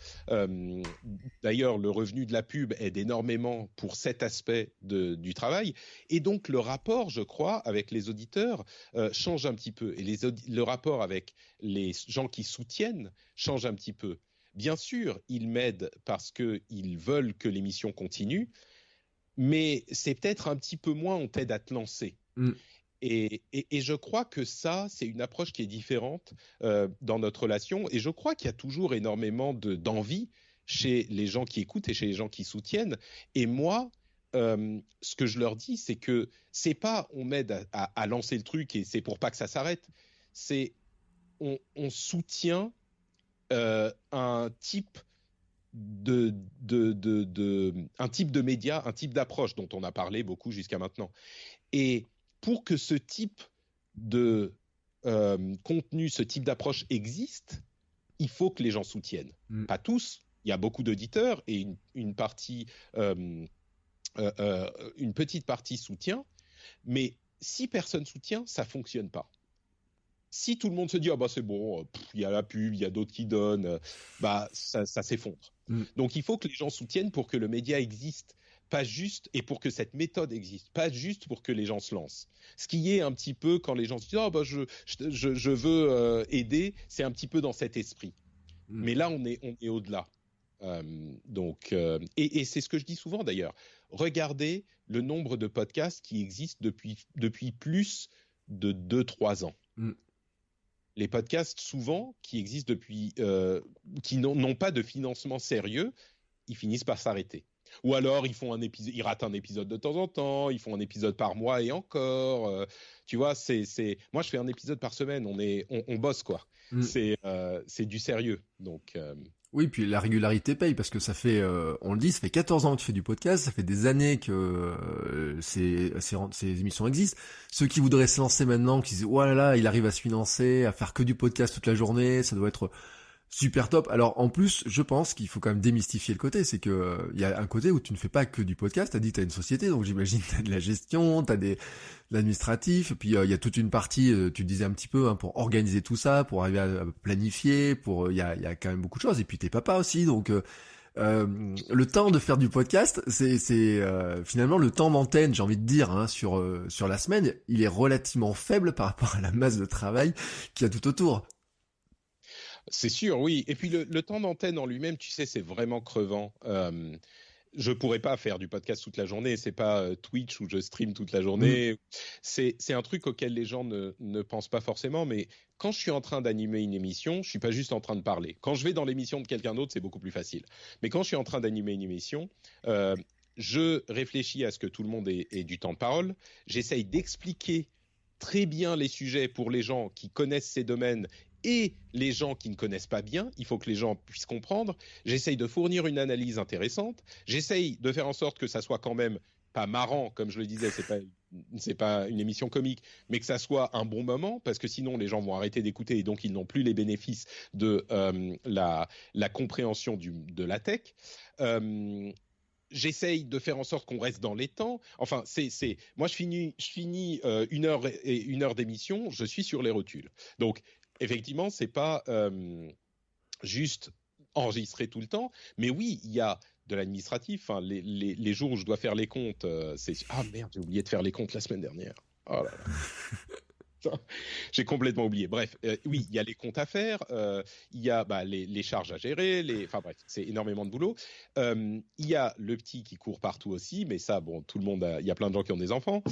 D'ailleurs, le revenu de la pub aide énormément pour cet aspect du travail. Et donc, le rapport, je crois, avec les auditeurs change un petit peu. Et le rapport avec les gens qui soutiennent change un petit peu. Bien sûr, ils m'aident parce qu'ils veulent que l'émission continue, mais c'est peut-être un petit peu moins on t'aide à te lancer. Mm. Et je crois que ça, c'est une approche qui est différente dans notre relation. Et je crois qu'il y a toujours énormément d'envie chez les gens qui écoutent et chez les gens qui soutiennent. Et moi, ce que je leur dis, c'est que c'est pas on m'aide à lancer le truc et c'est pour pas que ça s'arrête. C'est on soutient un type un type de média, un type d'approche dont on a parlé beaucoup jusqu'à maintenant. Et pour que ce type de contenu, ce type d'approche existe, il faut que les gens soutiennent. Pas tous, il y a beaucoup d'auditeurs et une petite partie soutient, mais si personne soutient, ça fonctionne pas. Si tout le monde se dit c'est bon, il y a la pub, il y a d'autres qui donnent, ça s'effondre. Donc il faut que les gens soutiennent pour que le média existe, pas juste, et pour que cette méthode existe, pas juste pour que les gens se lancent. Ce qui est un petit peu quand les gens se disent je veux aider, c'est un petit peu dans cet esprit. Mais là on est au-delà. Et c'est ce que je dis souvent d'ailleurs. Regardez le nombre de podcasts qui existent depuis plus de 2-3 ans. Les podcasts, souvent, qui existent depuis, qui n'ont pas de financement sérieux, ils finissent par s'arrêter. Ou alors, ils ratent un épisode de temps en temps, ils font un épisode par mois et encore. Tu vois, moi, je fais un épisode par semaine, on bosse, quoi. C'est du sérieux. Donc. Oui, puis la régularité paye, parce que ça fait, on le dit, ça fait 14 ans que tu fais du podcast, ça fait des années que ces émissions existent. Ceux qui voudraient se lancer maintenant, qui disent, oh là là, il arrive à se financer, à faire que du podcast toute la journée, ça doit être super top. Alors en plus, je pense qu'il faut quand même démystifier le côté, c'est que il y a un côté où tu ne fais pas que du podcast, t'as dit t'as une société, donc j'imagine t'as de la gestion, t'as de l'administratif, puis il y a toute une partie, tu disais un petit peu, pour organiser tout ça, pour arriver à planifier, il y a quand même beaucoup de choses, et puis t'es papa aussi, donc le temps de faire du podcast, c'est finalement le temps d'antenne, j'ai envie de dire, sur la semaine, il est relativement faible par rapport à la masse de travail qu'il y a tout autour. C'est sûr, oui. Et puis le temps d'antenne en lui-même, tu sais, c'est vraiment crevant. Je pourrais pas faire du podcast toute la journée. C'est pas Twitch où je stream toute la journée. C'est un truc auquel les gens ne pensent pas forcément. Mais quand je suis en train d'animer une émission, je suis pas juste en train de parler. Quand je vais dans l'émission de quelqu'un d'autre, c'est beaucoup plus facile. Mais quand je suis en train d'animer une émission, je réfléchis à ce que tout le monde ait du temps de parole. J'essaye d'expliquer très bien les sujets pour les gens qui connaissent ces domaines et les gens qui ne connaissent pas bien. Il faut que les gens puissent comprendre. J'essaye de fournir une analyse intéressante. J'essaye de faire en sorte que ça soit quand même pas marrant, comme je le disais, c'est pas une émission comique, mais que ça soit un bon moment, parce que sinon les gens vont arrêter d'écouter et donc ils n'ont plus les bénéfices de la compréhension de la tech. J'essaye de faire en sorte qu'on reste dans les temps. Enfin, moi je finis une heure d'émission, je suis sur les rotules. Donc effectivement, c'est pas juste enregistrer tout le temps, mais oui, il y a de l'administratif. Hein, les jours où je dois faire les comptes, merde, j'ai oublié de faire les comptes la semaine dernière. Oh là là. J'ai complètement oublié. Bref, oui, il y a les comptes à faire, il y a les charges à gérer, enfin bref, c'est énormément de boulot. Il y a le petit qui court partout aussi, mais ça, bon, tout le monde, il y a plein de gens qui ont des enfants.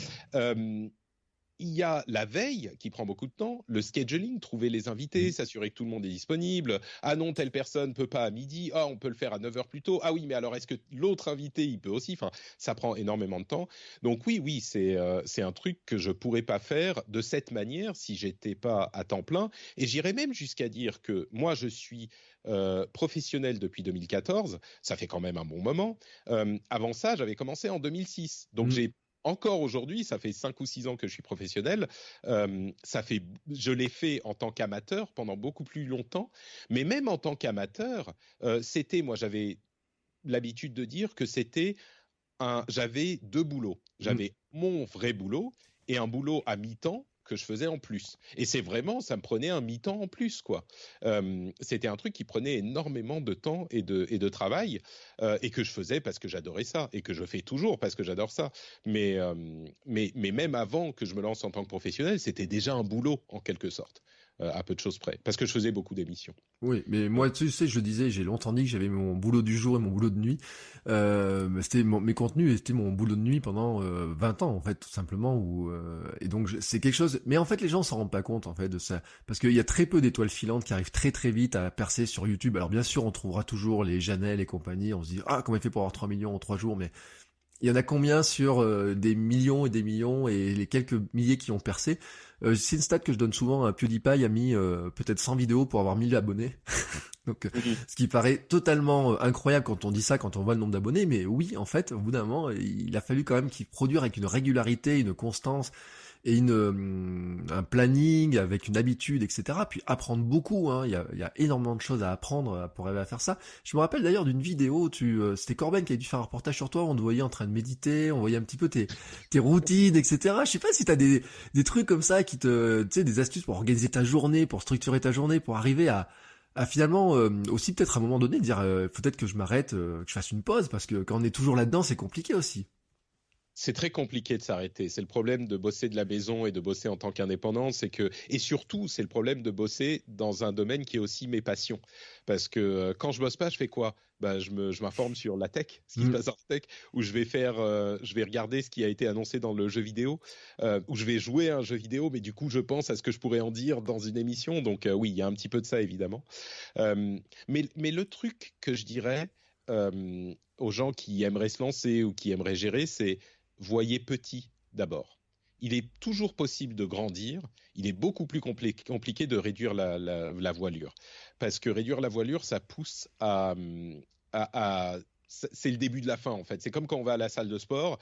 Il y a la veille qui prend beaucoup de temps, le scheduling, trouver les invités, s'assurer que tout le monde est disponible. Ah non, telle personne peut pas à midi. Ah, on peut le faire à 9h plus tôt. Ah oui, mais alors est-ce que l'autre invité, il peut aussi? Enfin, ça prend énormément de temps. Donc oui, c'est un truc que je pourrais pas faire de cette manière si j'étais pas à temps plein. Et j'irais même jusqu'à dire que moi, je suis professionnel depuis 2014. Ça fait quand même un bon moment. Avant ça, j'avais commencé en 2006. Donc j'ai encore aujourd'hui, ça fait 5 ou 6 ans que je suis professionnel. Je l'ai fait en tant qu'amateur pendant beaucoup plus longtemps. Mais même en tant qu'amateur, moi, j'avais l'habitude de dire que j'avais deux boulots. J'avais mon vrai boulot et un boulot à mi-temps que je faisais en plus. Et ça me prenait un mi-temps en plus, quoi. C'était un truc qui prenait énormément de temps et de travail, et que je faisais parce que j'adorais ça et que je fais toujours parce que j'adore ça. Mais même avant que je me lance en tant que professionnel, c'était déjà un boulot en quelque sorte, à peu de choses près, parce que je faisais beaucoup d'émissions. Oui, mais moi, tu sais, je disais, j'ai longtemps dit que j'avais mon boulot du jour et mon boulot de nuit. Mes contenus, et c'était mon boulot de nuit pendant 20 ans, en fait, tout simplement. Et donc, c'est quelque chose. Mais en fait, les gens s'en rendent pas compte, en fait, de ça, parce qu'il y a très peu d'étoiles filantes qui arrivent très très vite à percer sur YouTube. Alors, bien sûr, on trouvera toujours les Janelle et compagnie. On se dit, ah, comment il fait pour avoir 3 millions en 3 jours, mais il y en a combien sur des millions et des millions et les quelques milliers qui ont percé. C'est une stat que je donne souvent. PewDiePie a mis peut-être 100 vidéos pour avoir 1000 abonnés. Donc, ce qui paraît totalement incroyable quand on dit ça, quand on voit le nombre d'abonnés. Mais oui, en fait, au bout d'un moment, il a fallu quand même qu'il produise avec une régularité, une constance et un planning avec une habitude, etc. Puis apprendre beaucoup, hein. Il y a énormément de choses à apprendre pour arriver à faire ça. Je me rappelle d'ailleurs d'une vidéo où c'était Corben qui a dû faire un reportage sur toi, on te voyait en train de méditer, on voyait un petit peu tes routines, etc. Je sais pas si t'as des trucs comme ça tu sais, des astuces pour organiser ta journée, pour structurer ta journée, pour arriver à finalement aussi peut-être à un moment donné dire peut-être que je m'arrête, que je fasse une pause, parce que quand on est toujours là-dedans, c'est compliqué aussi. C'est très compliqué de s'arrêter. C'est le problème de bosser de la maison et de bosser en tant qu'indépendant. Et surtout, c'est le problème de bosser dans un domaine qui est aussi mes passions. Parce que quand je bosse pas, je fais quoi? Bah, je m'informe sur la tech, ce qui se passe en tech, ou je vais regarder ce qui a été annoncé dans le jeu vidéo, ou je vais jouer à un jeu vidéo, mais du coup, je pense à ce que je pourrais en dire dans une émission. Donc, oui, il y a un petit peu de ça, évidemment. Mais le truc que je dirais aux gens qui aimeraient se lancer ou qui aimeraient gérer, c'est voyez petit d'abord. Il est toujours possible de grandir. Il est beaucoup plus compliqué de réduire la voilure. Parce que réduire la voilure, ça pousse c'est le début de la fin, en fait. C'est comme quand on va à la salle de sport.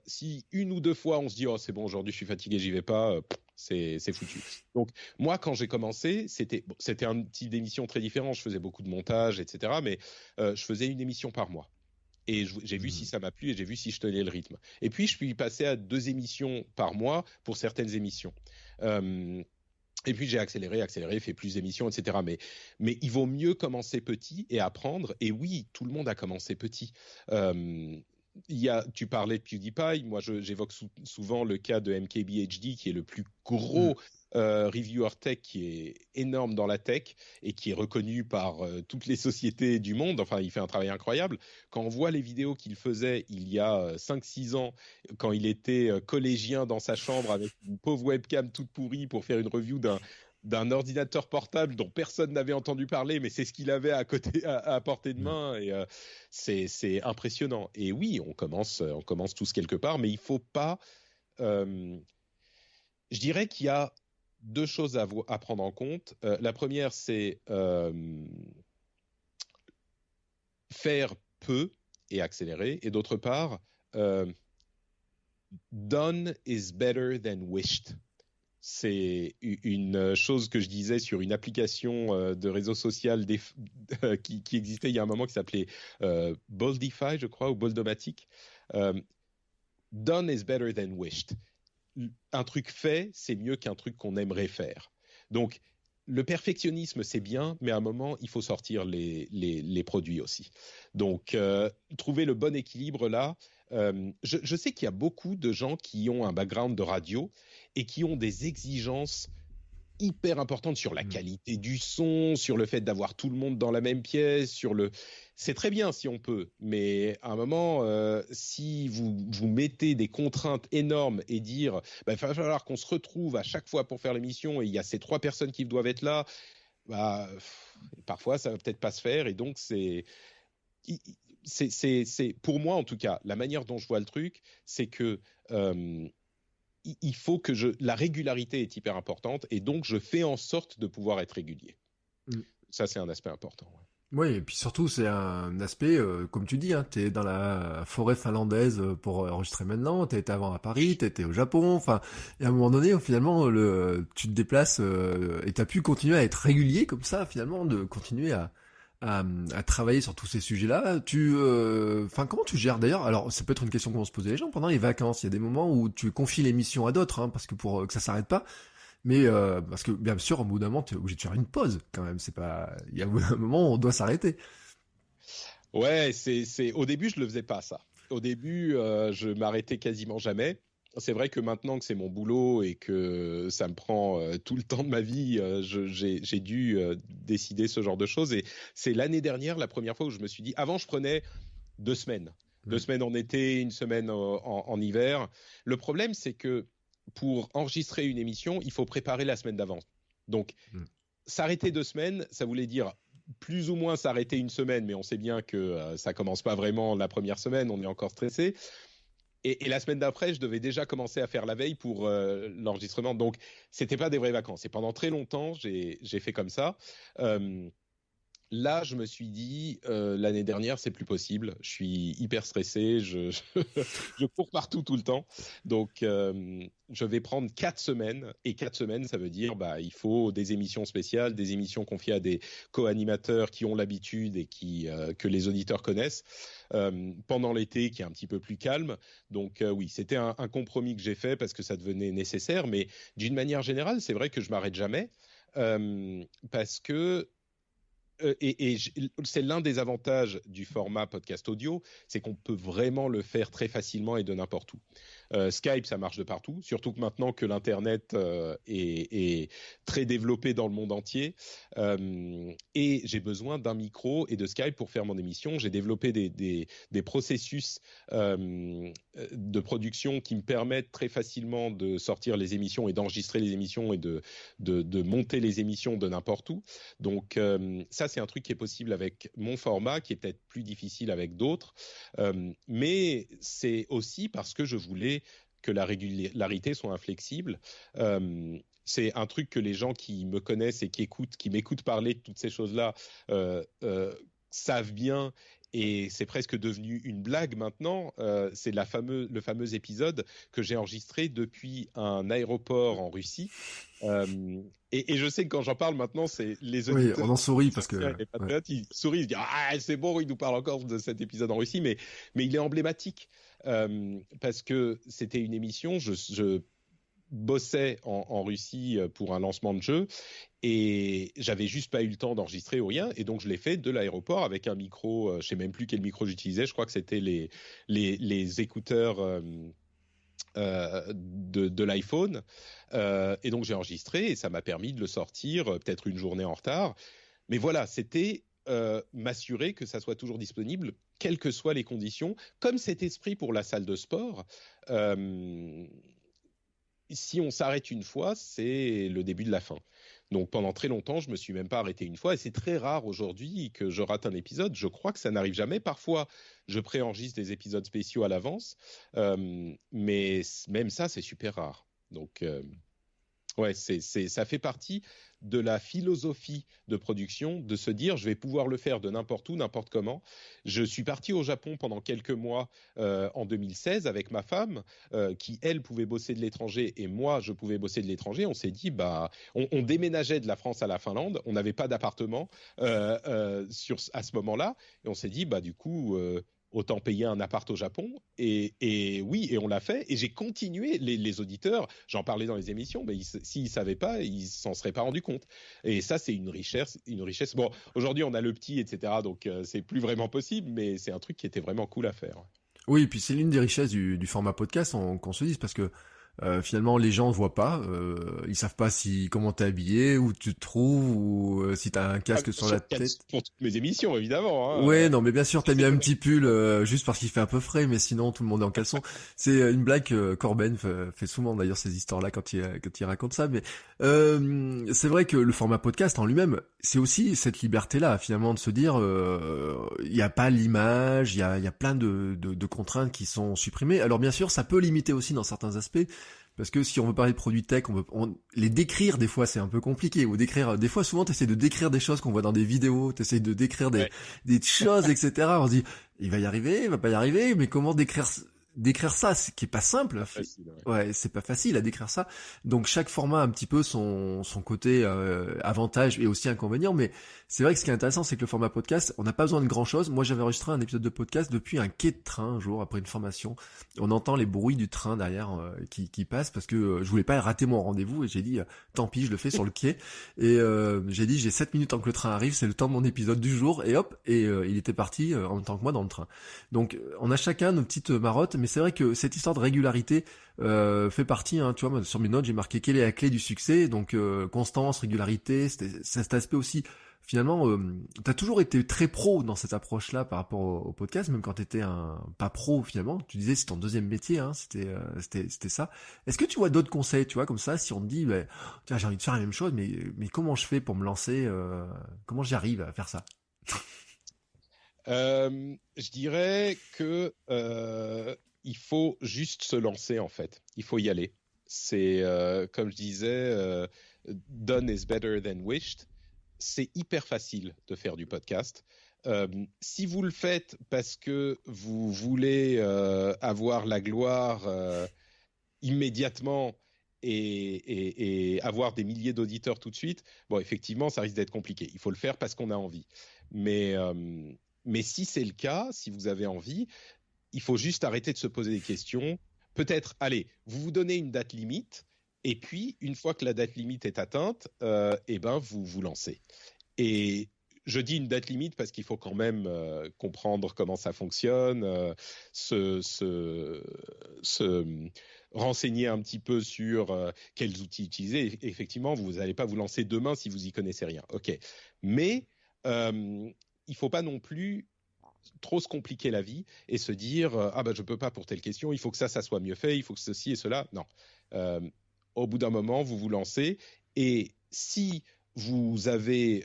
Si une ou deux fois, on se dit « Oh, c'est bon, aujourd'hui, je suis fatigué, j'y vais pas », c'est foutu. Donc, moi, quand j'ai commencé, c'était un type d'émission très différent. Je faisais beaucoup de montage, etc. Mais je faisais une émission par mois. Et j'ai vu si ça m'a plu et j'ai vu si je tenais le rythme. Et puis, je suis passé à 2 émissions par mois pour certaines émissions. Et puis, j'ai accéléré, fait plus d'émissions, etc. Mais il vaut mieux commencer petit et apprendre. Et oui, tout le monde a commencé petit. Tu parlais de PewDiePie. Moi, j'évoque souvent le cas de MKBHD, qui est le plus gros reviewer tech, qui est énorme dans la tech et qui est reconnu par toutes les sociétés du monde. Enfin, il fait un travail incroyable. Quand on voit les vidéos qu'il faisait il y a 5-6 ans, quand il était collégien dans sa chambre avec une pauvre webcam toute pourrie pour faire une review d'un ordinateur portable dont personne n'avait entendu parler, mais c'est ce qu'il avait à côté, à portée de main, et c'est impressionnant. Et oui, on commence tous quelque part, mais il faut pas. Je dirais qu'il y a deux choses à prendre en compte. La première, c'est faire peu et accélérer, et d'autre part, done is better than wished. C'est une chose que je disais sur une application de réseau social qui existait il y a un moment, qui s'appelait Boldify, je crois, ou Boldomatic. Done is better than wished. Un truc fait, c'est mieux qu'un truc qu'on aimerait faire. Donc, le perfectionnisme, c'est bien, mais à un moment, il faut sortir les produits aussi. Donc, trouver le bon équilibre là. Je sais qu'il y a beaucoup de gens qui ont un background de radio et qui ont des exigences hyper importantes sur la qualité du son, sur le fait d'avoir tout le monde dans la même pièce, c'est très bien si on peut, mais à un moment, si vous mettez des contraintes énormes et dire il va falloir qu'on se retrouve à chaque fois pour faire l'émission et il y a ces 3 personnes qui doivent être là, parfois ça va peut-être pas se faire. Et donc c'est pour moi, en tout cas, la manière dont je vois le truc, c'est que il faut que la régularité est hyper importante, et donc je fais en sorte de pouvoir être régulier. Ça, c'est un aspect important. Ouais. Oui, et puis surtout, c'est un aspect, comme tu dis, hein, t'es dans la forêt finlandaise pour enregistrer maintenant, t'as été avant à Paris, t'as été au Japon, enfin, et à un moment donné, finalement, tu te déplaces et t'as pu continuer à être régulier comme ça, finalement, de continuer à travailler sur tous ces sujets-là. Enfin, comment tu gères d'ailleurs? Alors, ça peut être une question qu'on se pose les gens pendant les vacances. Il y a des moments où tu confies l'émission à d'autres, hein, parce que pour que ça s'arrête pas. Mais parce que bien sûr, au bout d'un moment, t'es obligé de faire une pause quand même. C'est pas, il y a un moment où on doit s'arrêter. Ouais, au début, je le faisais pas ça. Au début, je m'arrêtais quasiment jamais. C'est vrai que maintenant que c'est mon boulot et que ça me prend tout le temps de ma vie, j'ai dû décider ce genre de choses. Et c'est l'année dernière, la première fois où je me suis dit, avant, je prenais 2 semaines. Deux Mm. semaines en été, une semaine en hiver. Le problème, c'est que pour enregistrer une émission, il faut préparer la semaine d'avance. Donc, Mm. s'arrêter 2 semaines, ça voulait dire plus ou moins s'arrêter une semaine, mais on sait bien que ça commence pas vraiment la première semaine, on est encore stressé. Et la semaine d'après, je devais déjà commencer à faire la veille pour l'enregistrement. Donc, c'était pas des vraies vacances. Et pendant très longtemps, j'ai fait comme ça. Euh, Là, je me suis dit, l'année dernière, c'est plus possible. Je suis hyper stressé, je cours partout tout le temps. Donc, je vais prendre 4 semaines. Et 4 semaines, ça veut dire, bah, il faut des émissions spéciales, des émissions confiées à des co-animateurs qui ont l'habitude et que les auditeurs connaissent. Pendant l'été, qui est un petit peu plus calme. Donc, oui, c'était un compromis que j'ai fait parce que ça devenait nécessaire. Mais d'une manière générale, c'est vrai que je m'arrête jamais. Parce que c'est l'un des avantages du format podcast audio, c'est qu'on peut vraiment le faire très facilement et de n'importe où. Skype, ça marche de partout, surtout que maintenant que l'Internet est très développé dans le monde entier. Et j'ai besoin d'un micro et de Skype pour faire mon émission. J'ai développé des processus de production qui me permettent très facilement de sortir les émissions et d'enregistrer les émissions et de monter les émissions de n'importe où. Donc ça, c'est un truc qui est possible avec mon format, qui est peut-être plus difficile avec d'autres. Mais c'est aussi parce que je voulais que la régularité soit inflexible. C'est un truc que les gens qui me connaissent et qui m'écoutent parler de toutes ces choses-là savent bien. Et c'est presque devenu une blague maintenant. C'est le fameux épisode que j'ai enregistré depuis un aéroport en Russie. Et je sais que quand j'en parle maintenant, c'est les Oui, auditeurs, on en sourit les parce que anciens et les ouais. patriotes, ils sourient, ils se disent ah c'est bon, il nous parle encore de cet épisode en Russie, mais il est emblématique parce que c'était une émission. Je bossais en Russie pour un lancement de jeu et j'avais juste pas eu le temps d'enregistrer ou rien et donc je l'ai fait de l'aéroport avec un micro. Je sais même plus quel micro j'utilisais. Je crois que c'était les écouteurs. De l'iPhone. Et donc j'ai enregistré et ça m'a permis de le sortir peut-être une journée en retard. Mais voilà, c'était m'assurer que ça soit toujours disponible, quelles que soient les conditions, comme cet esprit pour la salle de sport. Euh, Si on s'arrête une fois, c'est le début de la fin. Donc pendant très longtemps, je me suis même pas arrêté une fois et c'est très rare aujourd'hui que je rate un épisode. Je crois que ça n'arrive jamais. Parfois, je préenregistre des épisodes spéciaux à l'avance, mais même ça, c'est super rare. Donc ouais, ça fait partie de la philosophie de production de se dire je vais pouvoir le faire de n'importe où, n'importe comment. Je suis parti au Japon pendant quelques mois en 2016 avec ma femme qui, elle, pouvait bosser de l'étranger et moi, je pouvais bosser de l'étranger. On s'est dit, bah, on déménageait de la France à la Finlande. On n'avait pas d'appartement à ce moment-là. Et on s'est dit, bah, du coup, autant payer un appart au Japon. Et oui, et on l'a fait. Et j'ai continué. Les auditeurs, j'en parlais dans les émissions, mais s'ils ne savaient pas, ils s'en seraient pas rendus compte. Et ça, c'est une richesse, une richesse. Bon, aujourd'hui, on a le petit, etc. Donc, c'est plus vraiment possible, mais c'est un truc qui était vraiment cool à faire. Oui, et puis c'est l'une des richesses du format podcast, qu'on se dise, parce que finalement les gens ne voient pas, ils savent pas si comment t'es habillé, où tu te trouves, ou si t'as un Ah, casque bien sur la sûr, tête. pour toutes mes émissions, évidemment. Hein. Ouais, non, mais bien sûr, t'as mis C'est un vrai. petit pull juste parce qu'il fait un peu frais, mais sinon tout le monde est en caleçon. C'est une blague que Corben fait souvent d'ailleurs ces histoires-là quand il raconte ça. Mais c'est vrai que le format podcast en lui-même, c'est aussi cette liberté-là finalement de se dire, il y a pas l'image, il y a plein de contraintes qui sont supprimées. Alors bien sûr, ça peut limiter aussi dans certains aspects. Parce que si on veut parler de produits tech, les décrire des fois c'est un peu compliqué. Ou décrire, des fois souvent t'essaies de décrire des choses qu'on voit dans des vidéos, t'essaies de décrire des choses, etc. On se dit, il va y arriver, il va pas y arriver, mais comment décrire ça, ce qui est pas simple. Pas facile, Ouais, c'est pas facile à décrire ça. Donc chaque format a un petit peu son côté avantage et aussi inconvénient, mais c'est vrai que ce qui est intéressant, c'est que le format podcast, on n'a pas besoin de grand chose. Moi, j'avais enregistré un épisode de podcast depuis un quai de train un jour après une formation. On entend les bruits du train derrière qui passe parce que je voulais pas rater mon rendez-vous et j'ai dit tant pis, je le fais sur le quai. Et j'ai dit j'ai 7 minutes avant que le train arrive, c'est le temps de mon épisode du jour et hop, et il était parti en même temps que moi dans le train. Donc on a chacun nos petites marottes, mais c'est vrai que cette histoire de régularité fait partie, hein, tu vois, moi, sur mes notes j'ai marqué quelle est la clé du succès, donc constance, régularité, c'était cet aspect aussi. Finalement, t'as toujours été très pro dans cette approche-là par rapport au podcast, même quand t'étais pas pro finalement. Tu disais c'est ton deuxième métier, hein, c'était ça. Est-ce que tu vois d'autres conseils, tu vois, comme ça, si on te dit, bah, tiens, j'ai envie de faire la même chose, mais comment je fais pour me lancer, comment j'y arrive à faire ça? Je dirais que il faut juste se lancer en fait. Il faut y aller. C'est comme je disais, done is better than wished. C'est hyper facile de faire du podcast. Si vous le faites parce que vous voulez avoir la gloire immédiatement et avoir des milliers d'auditeurs tout de suite, bon, effectivement, ça risque d'être compliqué. Il faut le faire parce qu'on a envie. Mais si c'est le cas, si vous avez envie, il faut juste arrêter de se poser des questions. Peut-être, allez, vous vous donnez une date limite, et puis, une fois que la date limite est atteinte, eh ben, vous vous lancez. Et je dis une date limite parce qu'il faut quand même comprendre comment ça fonctionne, se renseigner un petit peu sur quels outils utiliser. Et effectivement, vous n'allez pas vous lancer demain si vous y connaissez rien. Ok, mais il faut pas non plus trop se compliquer la vie et se dire ah ben je peux pas pour telle question, il faut que ça soit mieux fait, il faut que ceci et cela. Non. Au bout d'un moment, vous vous lancez et si vous allez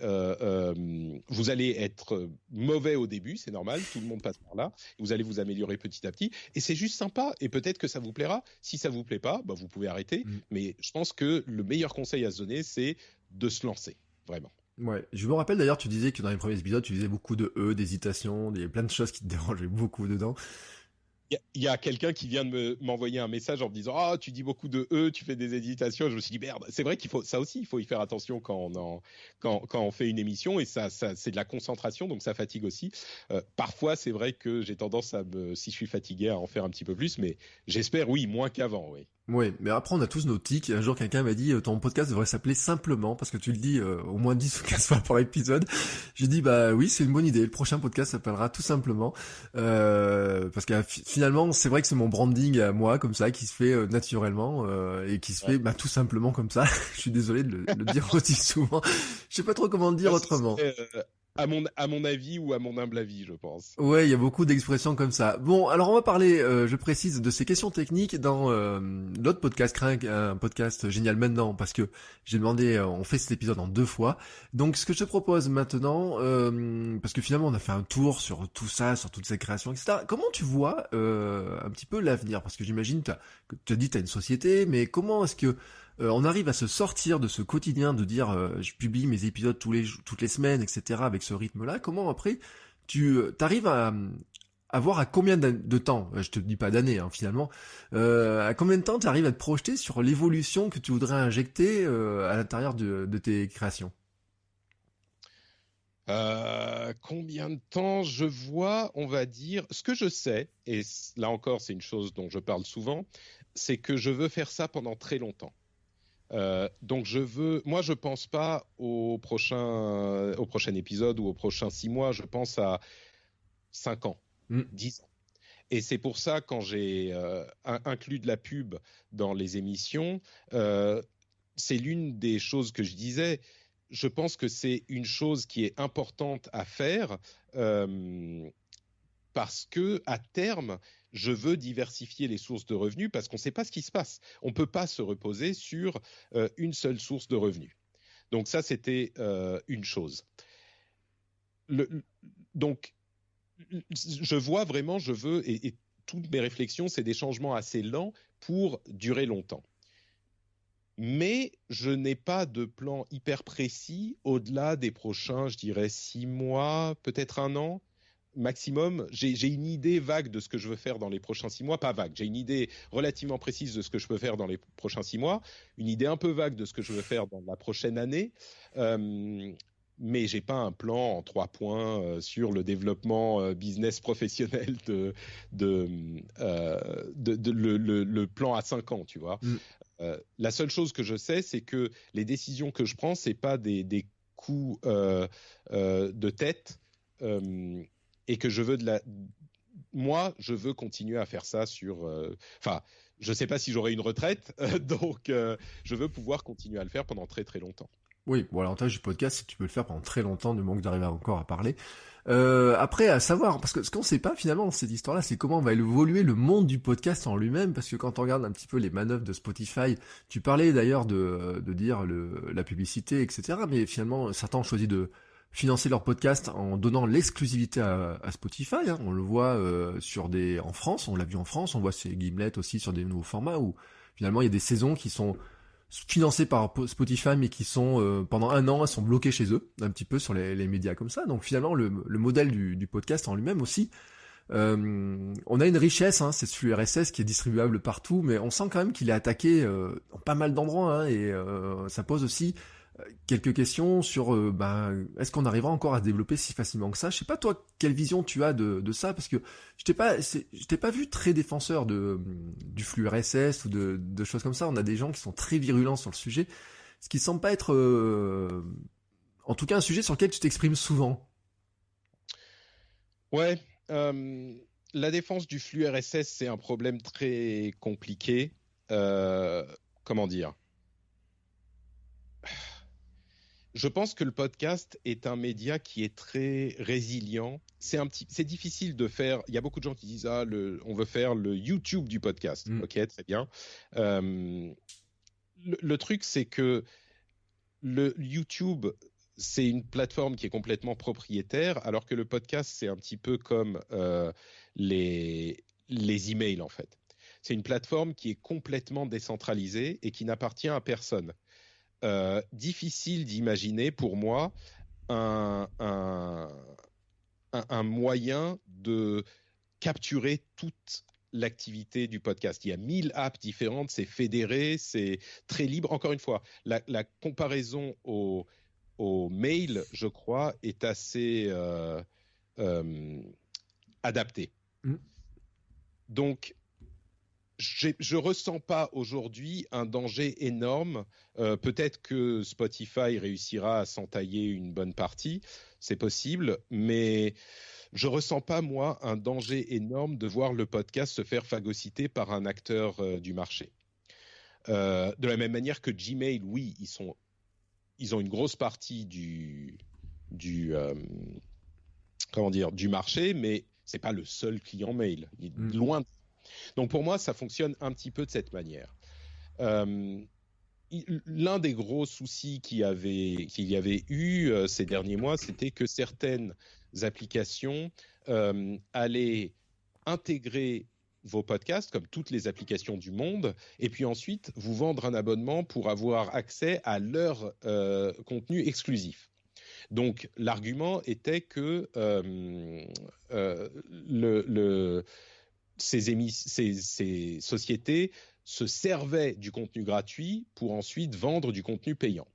être mauvais au début, c'est normal, tout le monde passe par là. Vous allez vous améliorer petit à petit et c'est juste sympa et peut-être que ça vous plaira. Si ça vous plaît pas, bah vous pouvez arrêter. Mais je pense que le meilleur conseil à se donner, c'est de se lancer, vraiment. Ouais, je me rappelle d'ailleurs, tu disais que dans les premiers épisodes, tu disais beaucoup de d'hésitation, il y a plein de choses qui te dérangeaient beaucoup dedans. Il y a quelqu'un qui vient de m'envoyer un message en me disant ah tu dis beaucoup de tu fais des hésitations. Je me suis dit merde, c'est vrai qu'il faut ça aussi, il faut y faire attention quand on fait une émission et ça c'est de la concentration donc ça fatigue aussi. Parfois c'est vrai que j'ai tendance si je suis fatigué à en faire un petit peu plus, mais j'espère oui moins qu'avant oui. Ouais, mais après on a tous nos tics. Un jour quelqu'un m'a dit ton podcast devrait s'appeler Simplement parce que tu le dis au moins 10 ou 15 fois par épisode. J'ai dit bah oui c'est une bonne idée. Le prochain podcast s'appellera tout simplement parce que finalement c'est vrai que c'est mon branding à moi comme ça qui se fait naturellement et qui se fait bah tout simplement comme ça. Je suis désolé de le dire aussi souvent. Je sais pas trop comment le dire autrement. À mon avis ou à mon humble avis, je pense. Ouais, il y a beaucoup d'expressions comme ça. Bon, alors on va parler, je précise, de ces questions techniques dans l'autre podcast, Crinc, un podcast génial maintenant, parce que j'ai demandé, on fait cet épisode en 2 fois. Donc ce que je te propose maintenant, parce que finalement on a fait un tour sur tout ça, sur toutes ces créations, etc. Comment tu vois un petit peu l'avenir? Parce que j'imagine, tu as dit t'as une société, mais comment est-ce que on arrive à se sortir de ce quotidien de dire je publie mes épisodes toutes les semaines, etc. avec ce rythme-là. Comment après tu arrives à voir à combien de temps, je te dis pas d'années hein, finalement, à combien de temps tu arrives à te projeter sur l'évolution que tu voudrais injecter à l'intérieur de tes créations? Combien de temps je vois, on va dire, ce que je sais, et là encore c'est une chose dont je parle souvent, c'est que je veux faire ça pendant très longtemps. Donc moi je pense pas au prochain épisode ou au prochain 6 mois, je pense à 5 ans, 10 ans. Et c'est pour ça quand j'ai inclus de la pub dans les émissions, c'est l'une des choses que je disais. Je pense que c'est une chose qui est importante à faire parce que à terme, je veux diversifier les sources de revenus parce qu'on ne sait pas ce qui se passe. On ne peut pas se reposer sur une seule source de revenus. Donc ça, c'était une chose. Donc, je vois vraiment, je veux, et toutes mes réflexions, c'est des changements assez lents pour durer longtemps. mais je n'ai pas de plan hyper précis au-delà des prochains, je dirais 6 mois, peut-être 1 an maximum. J'ai une idée vague de ce que je veux faire dans les prochains 6 mois, pas vague. J'ai une idée relativement précise de ce que je peux faire dans les prochains 6 mois, une idée un peu vague de ce que je veux faire dans la prochaine année. Mais j'ai pas un plan en 3 points sur le développement business professionnel le plan à 5 ans, tu vois. La seule chose que je sais, c'est que les décisions que je prends, c'est pas des coups de tête et que je veux moi, je veux continuer à faire ça enfin, je sais pas si j'aurai une retraite, donc je veux pouvoir continuer à le faire pendant très très longtemps. Oui, bon, l'avantage du podcast, c'est que tu peux le faire pendant très longtemps, du moment que tu arrives encore à parler. Après, à savoir, parce que ce qu'on sait pas finalement dans cette histoire-là, c'est comment va évoluer le monde du podcast en lui-même, parce que quand on regarde un petit peu les manœuvres de Spotify, tu parlais d'ailleurs de dire la publicité, etc., mais finalement, certains ont choisi de financer leur podcast en donnant l'exclusivité à Spotify, hein. On le voit en France, on l'a vu en France, on voit ces Gimlet aussi sur des nouveaux formats où finalement il y a des saisons qui sont financés par Spotify mais qui sont pendant 1 an elles sont bloquées chez eux un petit peu sur les médias comme ça. Donc finalement le modèle du podcast en lui-même aussi, on a une richesse, hein, c'est ce flux RSS qui est distribuable partout, mais on sent quand même qu'il est attaqué dans pas mal d'endroits, hein, et ça pose aussi quelques questions sur est-ce qu'on arrivera encore à se développer si facilement que ça. Je sais pas toi quelle vision tu as de ça, parce que je t'ai pas vu très défenseur du flux RSS ou de choses comme ça. On a des gens qui sont très virulents sur le sujet, ce qui semble pas être en tout cas un sujet sur lequel tu t'exprimes souvent. Ouais, la défense du flux RSS, c'est un problème très compliqué. Comment dire? Je pense que le podcast est un média qui est très résilient. C'est difficile de faire. Il y a beaucoup de gens qui disent on veut faire le YouTube du podcast. Ok, très bien. Le truc, c'est que le YouTube, c'est une plateforme qui est complètement propriétaire, alors que le podcast, c'est un petit peu comme les emails en fait. C'est une plateforme qui est complètement décentralisée et qui n'appartient à personne. Difficile d'imaginer pour moi un moyen de capturer toute l'activité du podcast. Il y a 1000 apps différentes, c'est fédéré, c'est très libre. Encore une fois, la comparaison au mail, je crois, est assez adaptée. Donc, je ressens pas aujourd'hui un danger énorme. Peut-être que Spotify réussira à s'entailler une bonne partie, c'est possible, mais je ressens pas moi un danger énorme de voir le podcast se faire phagocyter par un acteur du marché. De la même manière que Gmail, oui, ils ont une grosse partie du marché, mais c'est pas le seul client mail, loin. Donc pour moi, ça fonctionne un petit peu de cette manière. L'un des gros soucis qu'il y avait eu ces derniers mois, c'était que certaines applications allaient intégrer vos podcasts, comme toutes les applications du monde, et puis ensuite vous vendre un abonnement pour avoir accès à leur contenu exclusif. Donc l'argument était que ces sociétés se servaient du contenu gratuit pour ensuite vendre du contenu payant.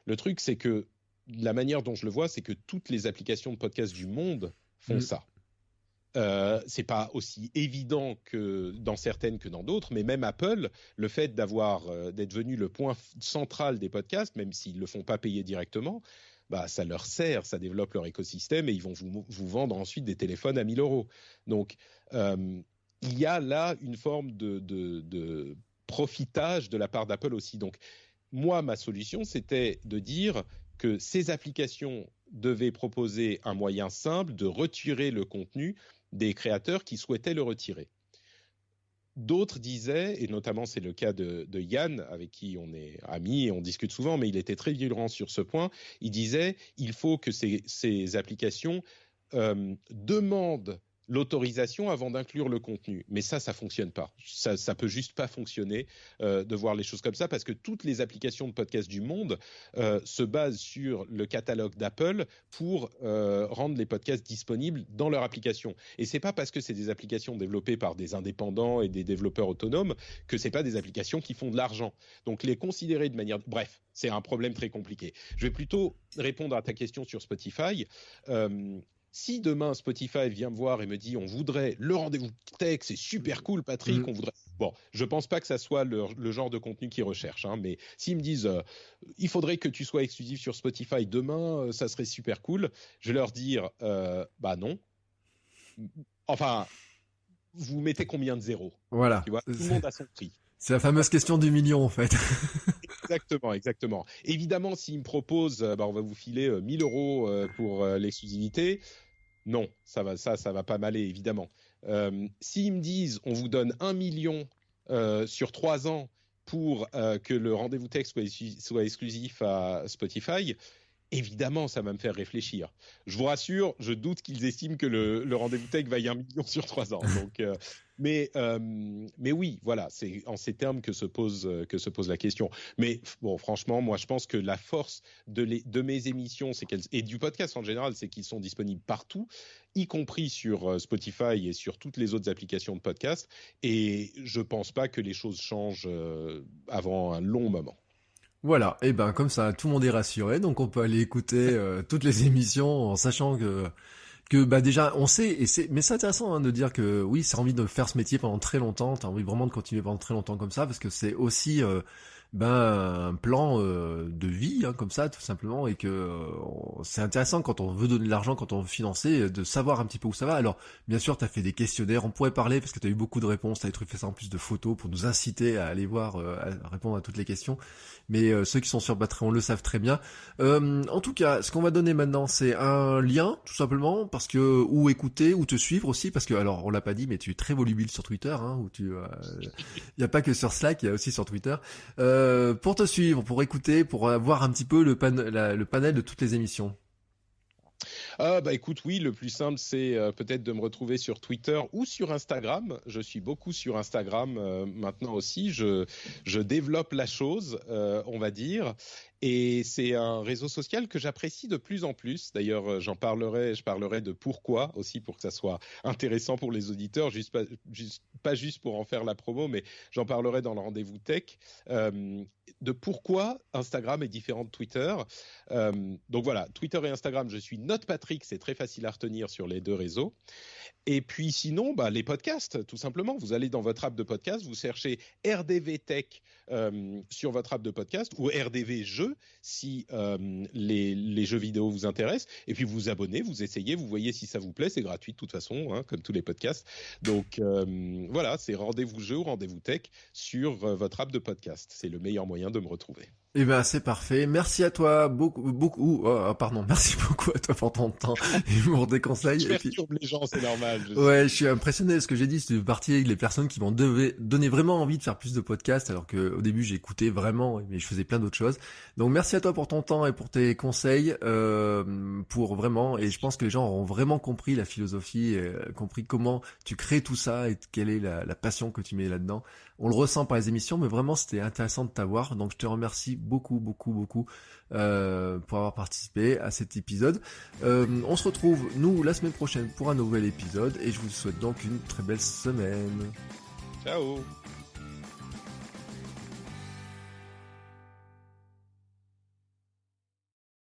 Le truc, c'est que la manière dont je le vois, c'est que toutes les applications de podcast du monde font ça. C'est pas aussi évident que dans certaines que dans d'autres, mais même Apple, le fait d'être devenu le point central des podcasts, même s'ils le font pas payer directement, bah ça leur sert, ça développe leur écosystème et ils vont vous vendre ensuite des téléphones à 1 000 €. Donc il y a là une forme de profitage de la part d'Apple aussi. Donc, moi, ma solution, c'était de dire que ces applications devaient proposer un moyen simple de retirer le contenu des créateurs qui souhaitaient le retirer. D'autres disaient, et notamment c'est le cas de Yann, avec qui on est amis et on discute souvent, mais il était très virulent sur ce point, il disait il faut que ces applications demandent l'autorisation avant d'inclure le contenu. Mais ça fonctionne pas. Ça peut juste pas fonctionner de voir les choses comme ça, parce que toutes les applications de podcast du monde se basent sur le catalogue d'Apple pour rendre les podcasts disponibles dans leur application. Et c'est pas parce que c'est des applications développées par des indépendants et des développeurs autonomes que c'est pas des applications qui font de l'argent. Donc les considérer de manière... Bref, c'est un problème très compliqué. Je vais plutôt répondre à ta question sur Spotify. Si demain Spotify vient me voir et me dit on voudrait le rendez-vous tech, c'est super cool Patrick, on voudrait... Bon, je pense pas que ça soit le genre de contenu qu'ils recherchent, hein, mais s'ils me disent il faudrait que tu sois exclusif sur Spotify demain, ça serait super cool, je vais leur dire bah non. Enfin, vous mettez combien de zéros? Voilà. Tu vois, tout le monde a son prix. C'est la fameuse question du million, en fait. Exactement. Évidemment, s'ils me proposent, on va vous filer 1 000 euros pour l'exclusivité, non, ça va pas m'aller, évidemment. S'ils me disent, on vous donne 1 million sur 3 ans pour que le rendez-vous tech soit exclusif à Spotify, évidemment, ça va me faire réfléchir. Je vous rassure, je doute qu'ils estiment que le rendez-vous tech vaille 1 million sur 3 ans. Donc, mais oui, voilà, c'est en ces termes que se pose la question. Mais bon, franchement, moi, je pense que la force de mes émissions, et du podcast en général, c'est qu'ils sont disponibles partout, y compris sur Spotify et sur toutes les autres applications de podcast. Et je pense pas que les choses changent avant un long moment. Voilà, et ben comme ça, tout le monde est rassuré, donc on peut aller écouter toutes les émissions en sachant que bah déjà on sait, mais c'est intéressant de dire que oui, c'est envie de faire ce métier pendant très longtemps, t'as envie vraiment de continuer pendant très longtemps comme ça, parce que c'est aussi un plan de vie, comme ça, tout simplement, et que c'est intéressant quand on veut donner de l'argent, quand on veut financer, de savoir un petit peu où ça va. Alors, bien sûr, t'as fait des questionnaires, on pourrait parler, parce que t'as eu beaucoup de réponses, t'as fait ça en plus de photos pour nous inciter à aller voir, à répondre à toutes les questions, mais ceux qui sont sur Patreon le savent très bien. En tout cas, ce qu'on va donner maintenant, c'est un lien, tout simplement, parce que, ou écouter, ou te suivre aussi, parce que, alors, on l'a pas dit, mais tu es très volubile sur Twitter, où y a pas que sur Slack, il y a aussi sur Twitter. Pour te suivre, pour écouter, pour voir un petit peu le panel de toutes les émissions. Écoute, oui, le plus simple, c'est peut-être de me retrouver sur Twitter ou sur Instagram. Je suis beaucoup sur Instagram maintenant aussi. Je développe la chose, on va dire. Et c'est un réseau social que j'apprécie de plus en plus. D'ailleurs, je parlerai de pourquoi aussi, pour que ça soit intéressant pour les auditeurs, pas juste pour en faire la promo, mais j'en parlerai dans le rendez-vous tech, de pourquoi Instagram est différent de Twitter. Donc voilà, Twitter et Instagram, je suis NotePatrick, c'est très facile à retenir sur les deux réseaux. Et puis sinon, les podcasts, tout simplement. Vous allez dans votre app de podcast, vous cherchez RDV Tech sur votre app de podcast, ou RDV Jeux si les jeux vidéo vous intéressent. Et puis vous vous abonnez, vous essayez, vous voyez si ça vous plaît. C'est gratuit de toute façon, comme tous les podcasts. Donc voilà, c'est Rendez-vous Jeux ou Rendez-vous Tech sur votre app de podcast. C'est le meilleur moyen de me retrouver. Eh ben c'est parfait. Merci à toi merci beaucoup à toi pour ton temps et pour tes conseils. Je perturbe les gens, c'est normal. Ouais, je suis impressionné de ce que j'ai dit. C'est parti avec les personnes qui m'ont donné vraiment envie de faire plus de podcasts, alors que au début j'écoutais vraiment, mais je faisais plein d'autres choses. Donc merci à toi pour ton temps et pour tes conseils, pour vraiment. Et je pense que les gens auront vraiment compris la philosophie, compris comment tu crées tout ça et quelle est la passion que tu mets là-dedans. On le ressent par les émissions, mais vraiment c'était intéressant de t'avoir. Donc je te remercie beaucoup pour avoir participé à cet épisode. On se retrouve nous la semaine prochaine pour un nouvel épisode et je vous souhaite donc une très belle semaine. Ciao.